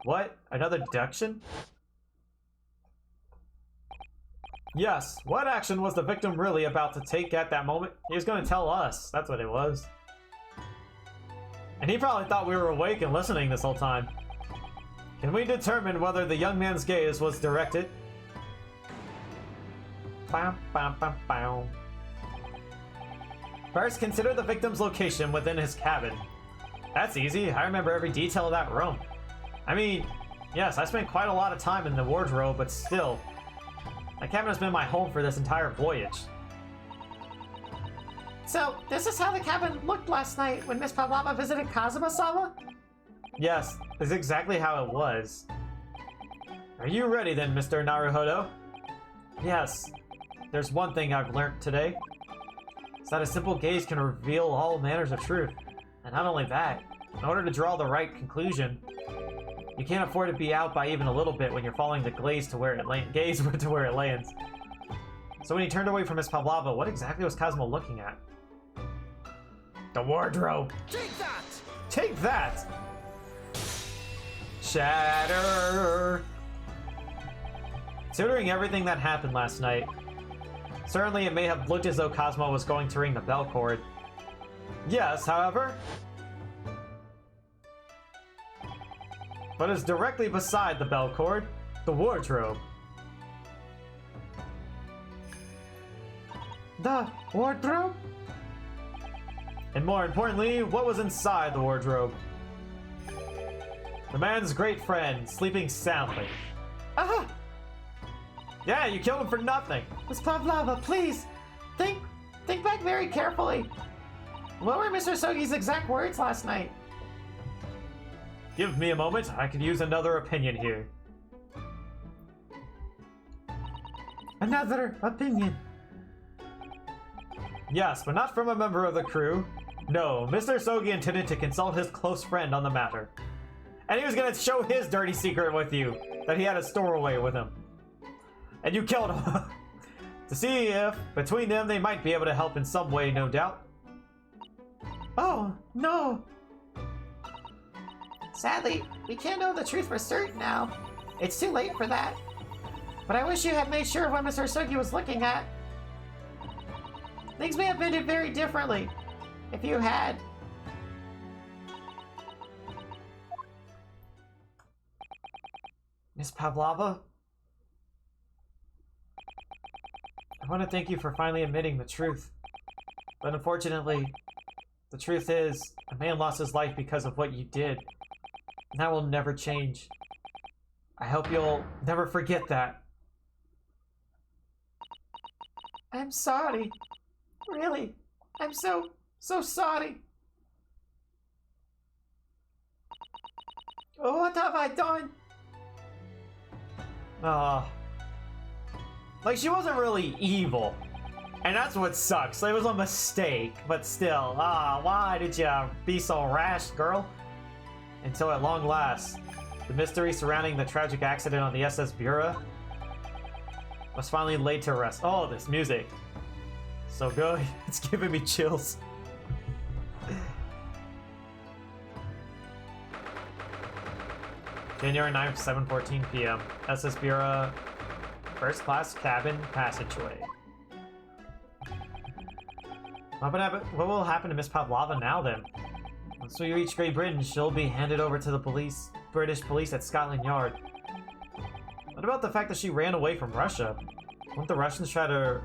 What? Another deduction? Yes, what action was the victim really about to take at that moment? He was going to tell us. That's what it was. And he probably thought we were awake and listening this whole time. Can we determine whether the young man's gaze was directed? Bam, bam, bam, bam. First, consider the victim's location within his cabin. That's easy. I remember every detail of that room. I mean, yes, I spent quite a lot of time in the wardrobe, but still. My cabin has been my home for this entire voyage. So, this is how the cabin looked last night when Miss Pavlova visited Kazuma-sama? Yes, this is exactly how it was. Are you ready then, Mr. Naruhodo? Yes. There's one thing I've learned today. It's that a simple gaze can reveal all manners of truth. And not only that, in order to draw the right conclusion, you can't afford to be out by even a little bit when you're following the gaze to where it lands. So when he turned away from Miss Pavlova, what exactly was Kazuma looking at? The wardrobe. Take that! Take that! Shatter! Considering everything that happened last night, certainly it may have looked as though Cosmo was going to ring the bell cord. Yes, however, but is directly beside the bell cord, the wardrobe. The wardrobe? And more importantly, what was inside the wardrobe? The man's great friend, sleeping soundly. Aha! Yeah, you killed him for nothing. Miss Pavlova, please! Think back very carefully. What were Mr. Sogi's exact words last night? Give me a moment, I could use another opinion here. Another opinion. Yes, but not from a member of the crew. No, Mr. Sogi intended to consult his close friend on the matter. And he was gonna show his dirty secret with you, that he had a stowaway with him. And you killed him. To see if, between them, they might be able to help in some way, no doubt. Oh, no. Sadly, we can't know the truth for certain now. It's too late for that. But I wish you had made sure of what Mr. Sogi was looking at. Things may have ended very differently if you had. Miss Pavlova? I want to thank you for finally admitting the truth. But unfortunately, the truth is, a man lost his life because of what you did. And that will never change. I hope you'll never forget that. I'm sorry. Really. I'm so sorry. Oh, what have I done? Like, she wasn't really evil. And that's what sucks. It was a mistake, but still. Why did you be so rash, girl? Until at long last, the mystery surrounding the tragic accident on the SS Bureau was finally laid to rest. Oh, this music. So good. It's giving me chills. January 9th, 7:14 p.m. SS Bureau, first class cabin passageway. What will happen to Miss Pavlova now then? Once we reach Great Britain, she'll be handed over to the British police at Scotland Yard. What about the fact that she ran away from Russia? Won't the Russians try to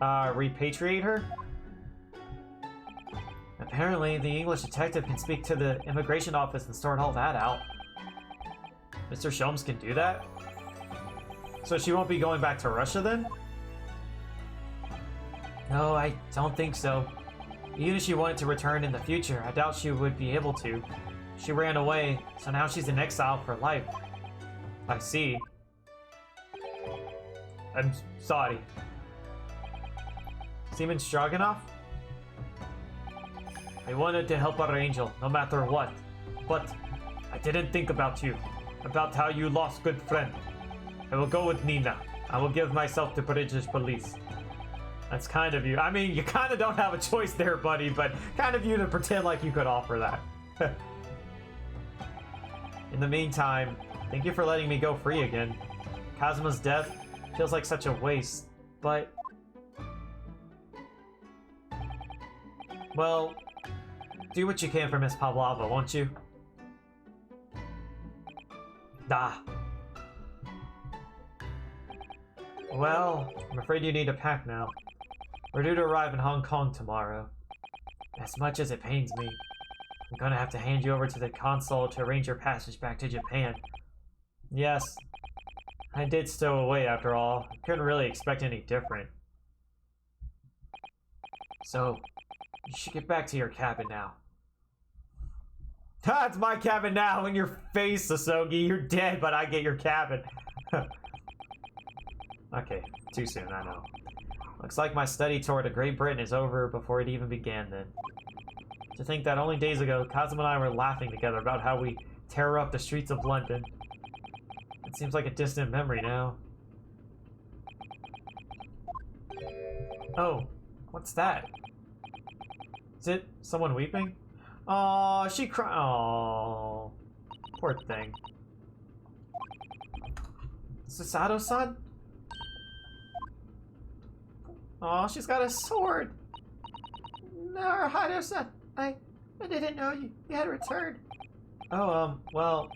repatriate her? Apparently, the English detective can speak to the immigration office and sort all that out. Mr. Sholmes can do that? So she won't be going back to Russia then? No, I don't think so. Even if she wanted to return in the future, I doubt she would be able to. She ran away, so now she's in exile for life. I see. I'm sorry. Seaman Stroganoff? I wanted to help our angel, no matter what. But I didn't think about you. About how you lost good friend. I will go with Nina. I will give myself to British police. That's kind of you. I mean, you kind of don't have a choice there, buddy, but kind of you to pretend like you could offer that. In the meantime, thank you for letting me go free again. Kazuma's death feels like such a waste, but... well, do what you can for Miss Pavlova, won't you? Ah. Well, I'm afraid you need to pack now. We're due to arrive in Hong Kong tomorrow. As much as it pains me, I'm gonna have to hand you over to the consul to arrange your passage back to Japan. Yes, I did stow away after all. I couldn't really expect any different. So, you should get back to your cabin now. Ha! It's my cabin now! In your face, Sasogi! You're dead, but I get your cabin! Okay, too soon, I know. Looks like my study tour to Great Britain is over before it even began then. To think that only days ago, Kazuma and I were laughing together about how we tear up the streets of London. It seems like a distant memory now. Oh, what's that? Is it someone weeping? Oh, she cried. Oh, poor thing. Susato-san? Oh, she's got a sword. Naruhodo-san, I didn't know you had returned. Oh, well,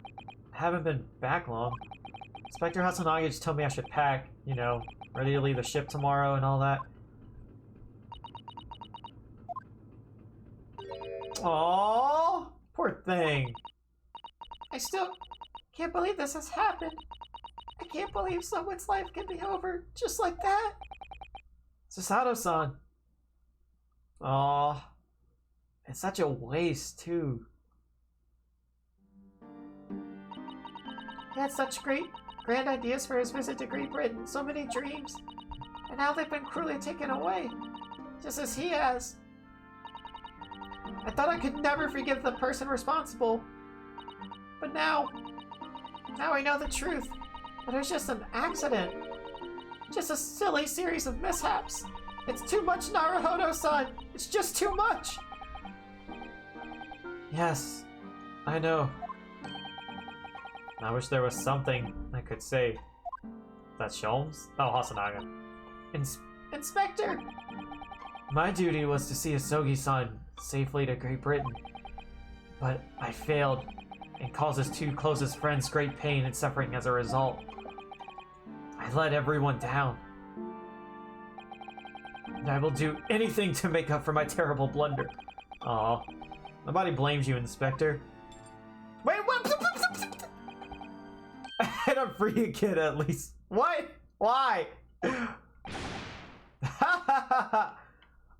haven't been back long. Inspector Hasanagi just told me I should pack, you know, ready to leave the ship tomorrow and all that. Aww, poor thing. I still can't believe this has happened. I can't believe someone's life can be over just like that. Susato-san. Aww. It's such a waste, too. He had such grand ideas for his visit to Great Britain, so many dreams. And now they've been cruelly taken away. Just as he has. I thought I could never forgive the person responsible. But now I know the truth. That it was just an accident. Just a silly series of mishaps. It's too much, Naruhodo-san. It's just too much. Yes, I know. I wish there was something I could say. That's Sholmes? Oh, Hasanaga. Inspector! My duty was to see Asogi-san safely to Great Britain. But I failed, and caused his two closest friends great pain and suffering as a result. I let everyone down. And I will do anything to make up for my terrible blunder. Aw. Nobody blames you, Inspector. Wait, what? And I'm free again, at least. What? Why?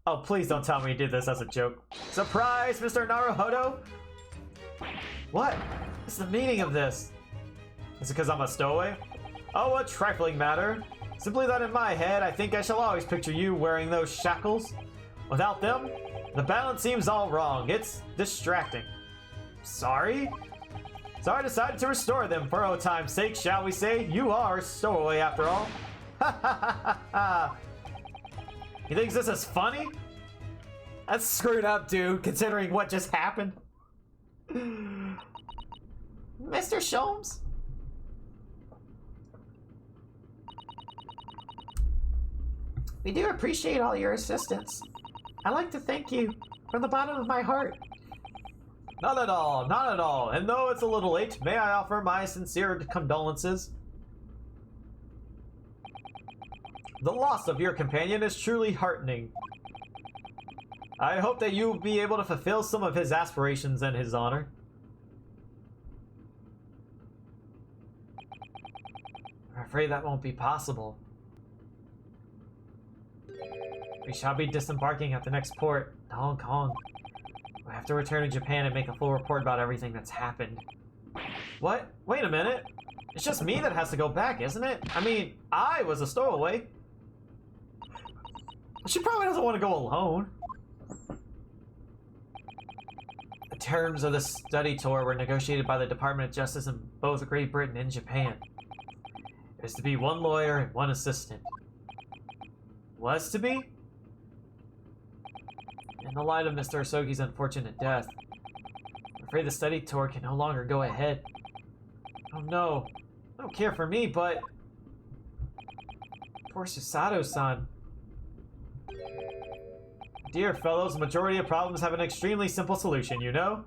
Oh, please don't tell me you did this as a joke. Surprise, Mr. Naruhodo! What? What's the meaning of this? Is it because I'm a stowaway? Oh, a trifling matter. Simply that in my head, I think I shall always picture you wearing those shackles. Without them, the balance seems all wrong. It's distracting. Sorry? So I decided to restore them for old time's sake, shall we say? You are a stowaway after all. Ha ha ha ha! He thinks this is funny? That's screwed up, dude, considering what just happened. Mr. Sholmes? We do appreciate all your assistance. I'd like to thank you from the bottom of my heart. Not at all, not at all. And though it's a little late, may I offer my sincere condolences? The loss of your companion is truly heartening. I hope that you will be able to fulfill some of his aspirations in his honor. I'm afraid that won't be possible. We shall be disembarking at the next port, Hong Kong. We have to return to Japan and make a full report about everything that's happened. What? Wait a minute. It's just me that has to go back, isn't it? I mean, I was a stowaway. She probably doesn't want to go alone. The terms of the study tour were negotiated by the Department of Justice in both Great Britain and Japan. It was to be one lawyer and one assistant. Was to be? In the light of Mr. Asogi's unfortunate death, I'm afraid the study tour can no longer go ahead. Oh no, I don't care for me, but... Poor Susato-san. Dear fellows, the majority of problems have an extremely simple solution, you know?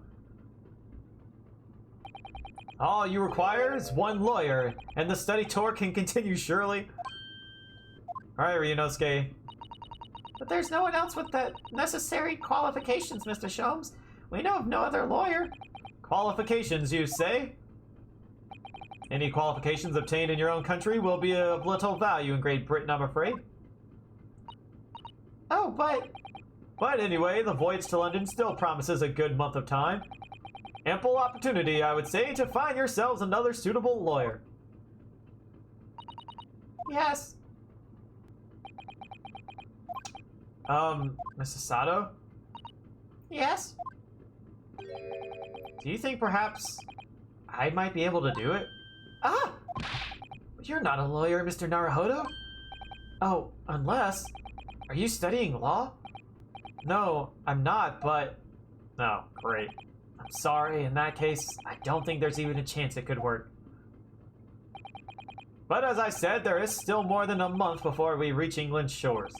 All you require is one lawyer, and the study tour can continue, surely. Alright, Ryunosuke. But there's no one else with the necessary qualifications, Mr. Sholmes. We know of no other lawyer. Qualifications, you say? Any qualifications obtained in your own country will be of little value in Great Britain, I'm afraid. Oh, but... But anyway, the voyage to London still promises a good month of time. Ample opportunity, I would say, to find yourselves another suitable lawyer. Yes. Mrs. Sato? Yes? Do you think perhaps I might be able to do it? Ah! You're not a lawyer, Mr. Naruhodo? Oh, unless... Are you studying law? No, I'm not, but... Oh, great. I'm sorry, in that case, I don't think there's even a chance it could work. But as I said, there is still more than a month before we reach England's shores.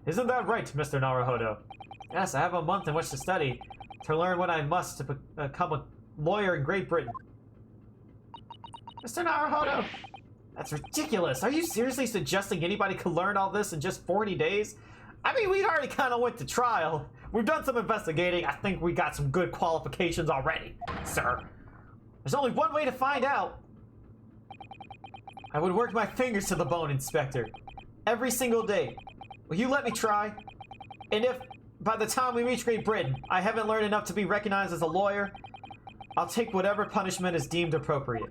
Isn't that right, Mr. Naruhodo? Yes, I have a month in which to study, to learn what I must to become a lawyer in Great Britain. Mr. Naruhodo! That's ridiculous! Are you seriously suggesting anybody could learn all this in just 40 days? I mean, we already kind of went to trial. We've done some investigating. I think we got some good qualifications already, sir. There's only one way to find out. I would work my fingers to the bone, Inspector. Every single day. Will you let me try? And if, by the time we reach Great Britain, I haven't learned enough to be recognized as a lawyer, I'll take whatever punishment is deemed appropriate.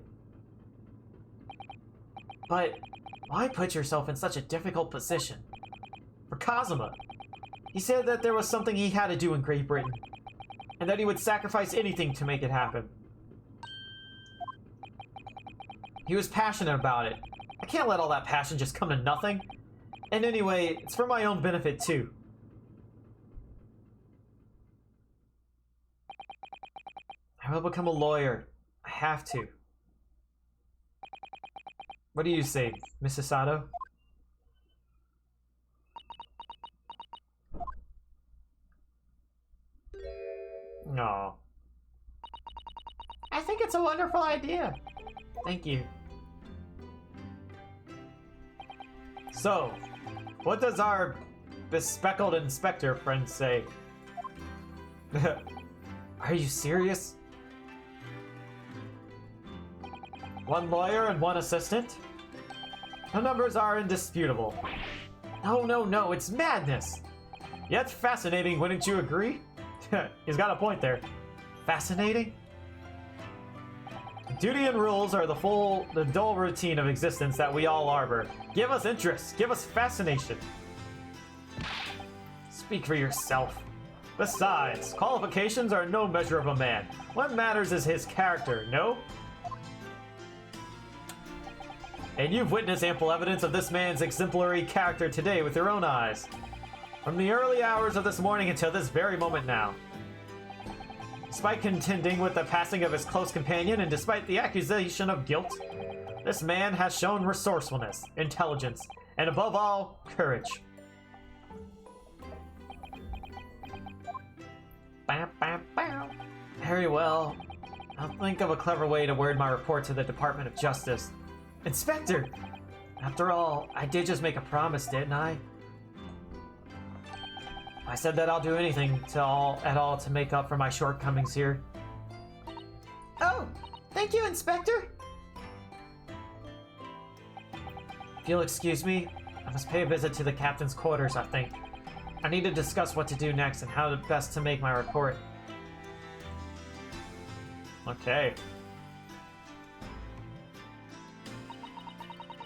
But why put yourself in such a difficult position? For Kazuma, he said that there was something he had to do in Great Britain, and that he would sacrifice anything to make it happen. He was passionate about it. I can't let all that passion just come to nothing. And anyway, it's for my own benefit too. I will become a lawyer. I have to. What do you say, Mrs. Sato? No. I think it's a wonderful idea. Thank you. So, what does our bespectacled inspector friend say? Are you serious? One lawyer and one assistant? The numbers are indisputable. No, it's madness! Yet fascinating, wouldn't you agree? He's got a point there. Fascinating? Duty and rules are the dull routine of existence that we all harbor. Give us interest, give us fascination. Speak for yourself. Besides, qualifications are no measure of a man. What matters is his character, no? And you've witnessed ample evidence of this man's exemplary character today with your own eyes. From the early hours of this morning until this very moment now. Despite contending with the passing of his close companion and despite the accusation of guilt, this man has shown resourcefulness, intelligence, and above all, courage. Very well. I'll think of a clever way to word my report to the Department of Justice. Inspector! After all, I did just make a promise, didn't I? I said that I'll do anything at all to make up for my shortcomings here. Oh, thank you, Inspector. If you'll excuse me, I must pay a visit to the captain's quarters, I think. I need to discuss what to do next and how best to make my report. Okay.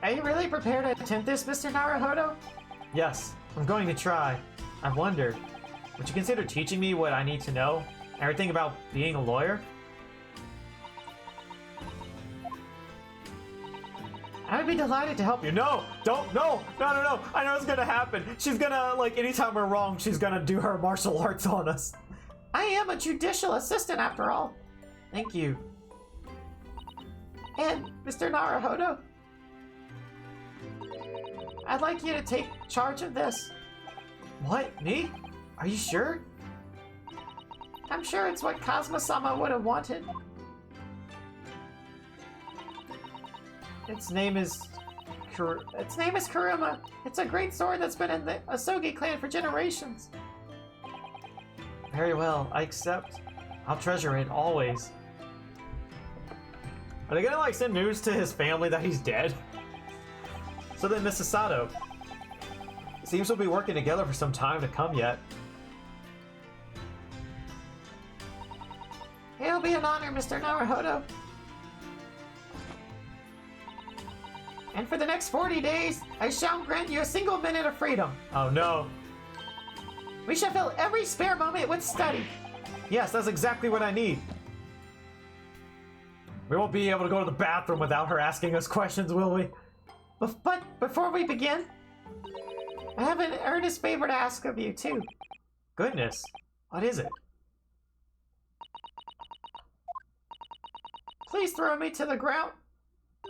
Are you really prepared to attempt this, Mr. Naruhodo? Yes, I'm going to try. I wonder, would you consider teaching me what I need to know? Everything about being a lawyer? I would be delighted to help you. No, don't, no. I know it's gonna happen. She's gonna, like, anytime we're wrong, she's gonna do her martial arts on us. I am a judicial assistant after all. Thank you. And, Mr. Naruhodo, I'd like you to take charge of this. What? Me? Are you sure? I'm sure it's what Kazuma-sama would have wanted. Its name is Kuruma. It's a great sword that's been in the Asogi clan for generations. Very well, I accept. I'll treasure it, always. Are they gonna, like, send news to his family that he's dead? So then, Mrs. Sato. Seems we'll be working together for some time to come yet. It'll be an honor, Mr. Naruhodo. And for the next 40 days, I shall grant you a single minute of freedom. Oh no. We shall fill every spare moment with study. Yes, that's exactly what I need. We won't be able to go to the bathroom without her asking us questions, will we? But before we begin, I have an earnest favor to ask of you, too. Goodness. What is it? Please throw me to the ground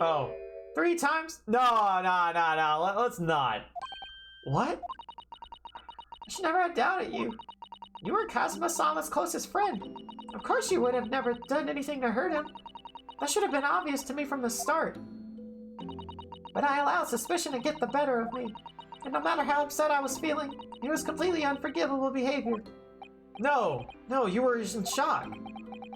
Oh. 3 times. No. Let's not. What? I should never have doubted you. You were Kazuma-sama's closest friend. Of course you would have never done anything to hurt him. That should have been obvious to me from the start. But I allowed suspicion to get the better of me. And no matter how upset I was feeling, it was completely unforgivable behavior. No, you were in shock.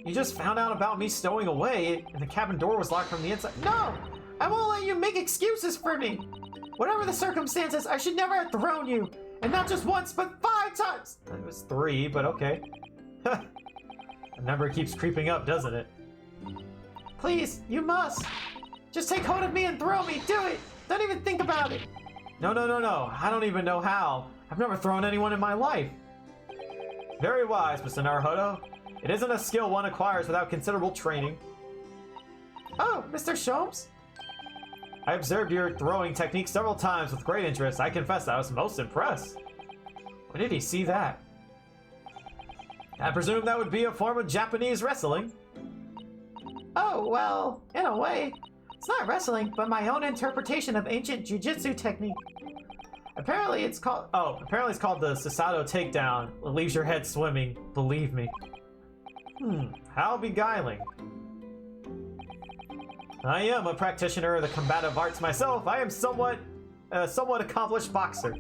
You just found out about me stowing away, and the cabin door was locked from the inside. No! I won't let you make excuses for me! Whatever the circumstances, I should never have thrown you! And not just once, but 5 times! It was 3, but okay. The number keeps creeping up, doesn't it? Please, you must! Just take hold of me and throw me! Do it! Don't even think about it! No. I don't even know how. I've never thrown anyone in my life. Very wise, Mr. Naruhodo. It isn't a skill one acquires without considerable training. Oh, Mr. Sholmes? I observed your throwing technique several times with great interest. I confess I was most impressed. Where did he see that? I presume that would be a form of Japanese wrestling. Oh, well, in a way. It's not wrestling, but my own interpretation of ancient jujitsu technique. Apparently it's called the Susato takedown. It leaves your head swimming, believe me. How beguiling. I am a practitioner of the combative arts myself. I am somewhat accomplished boxer.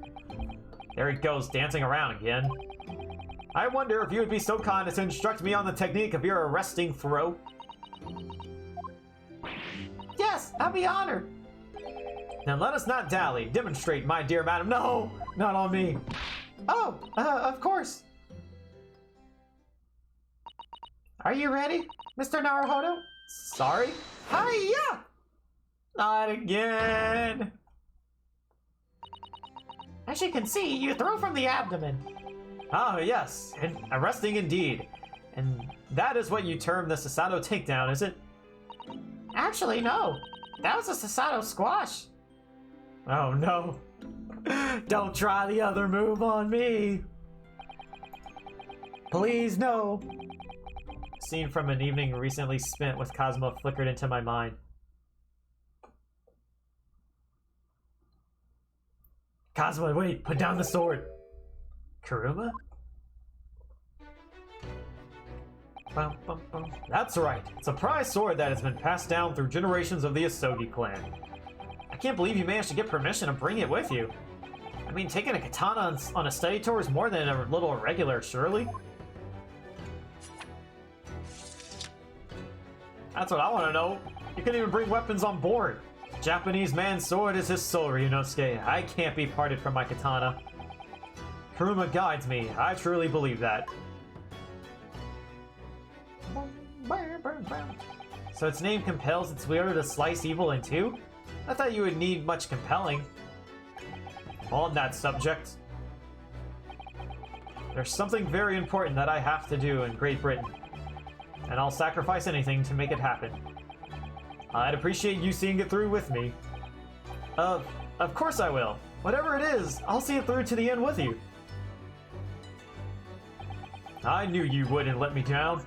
There he goes, dancing around again. I wonder if you would be so kind as to instruct me on the technique of your arresting throw. Yes, I'll be honored. Now let us not dally. Demonstrate, my dear madam. No, not on me. Oh, of course. Are you ready, Mr. Naruhodo? Sorry? Hi-ya! Not again. As you can see, you throw from the abdomen. Oh, yes. And arresting indeed. And that is what you term the Susato takedown, is it? Actually, no. That was a Susato squash. Oh, no. Don't try the other move on me. Please, no. Scene from an evening recently spent with Kazuma flickered into my mind. Kazuma, wait, put down the sword. Kuruma? Bum, bum, bum. That's right. It's a prized sword that has been passed down through generations of the Asogi clan. I can't believe you managed to get permission to bring it with you. I mean, taking a katana on a study tour is more than a little irregular, surely? That's what I want to know. You can even bring weapons on board. Japanese man's sword is his soul, Ryunosuke. I can't be parted from my katana. Kuruma guides me. I truly believe that. So its name compels its wielder to slice evil in two? I thought you would need much compelling. On that subject, there's something very important that I have to do in Great Britain, and I'll sacrifice anything to make it happen. I'd appreciate you seeing it through with me. Of course I will. Whatever it is, I'll see it through to the end with you. I knew you wouldn't let me down.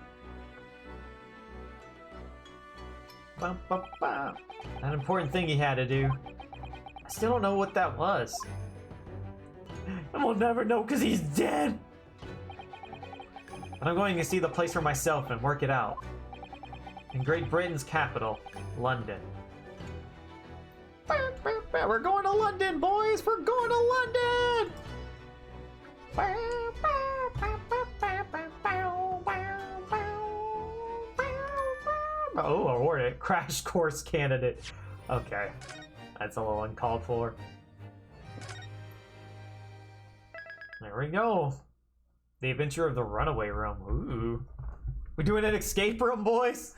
Bum, bum, bum. That important thing he had to do. I still don't know what that was. And we'll never know because he's dead. But I'm going to see the place for myself and work it out. In Great Britain's capital, London. We're going to London, boys! We're going to London! Oh, awarded. Crash course candidate. Okay. That's a little uncalled for. There we go. The Adventure of the Runaway Room. Ooh. We're doing an escape room, boys?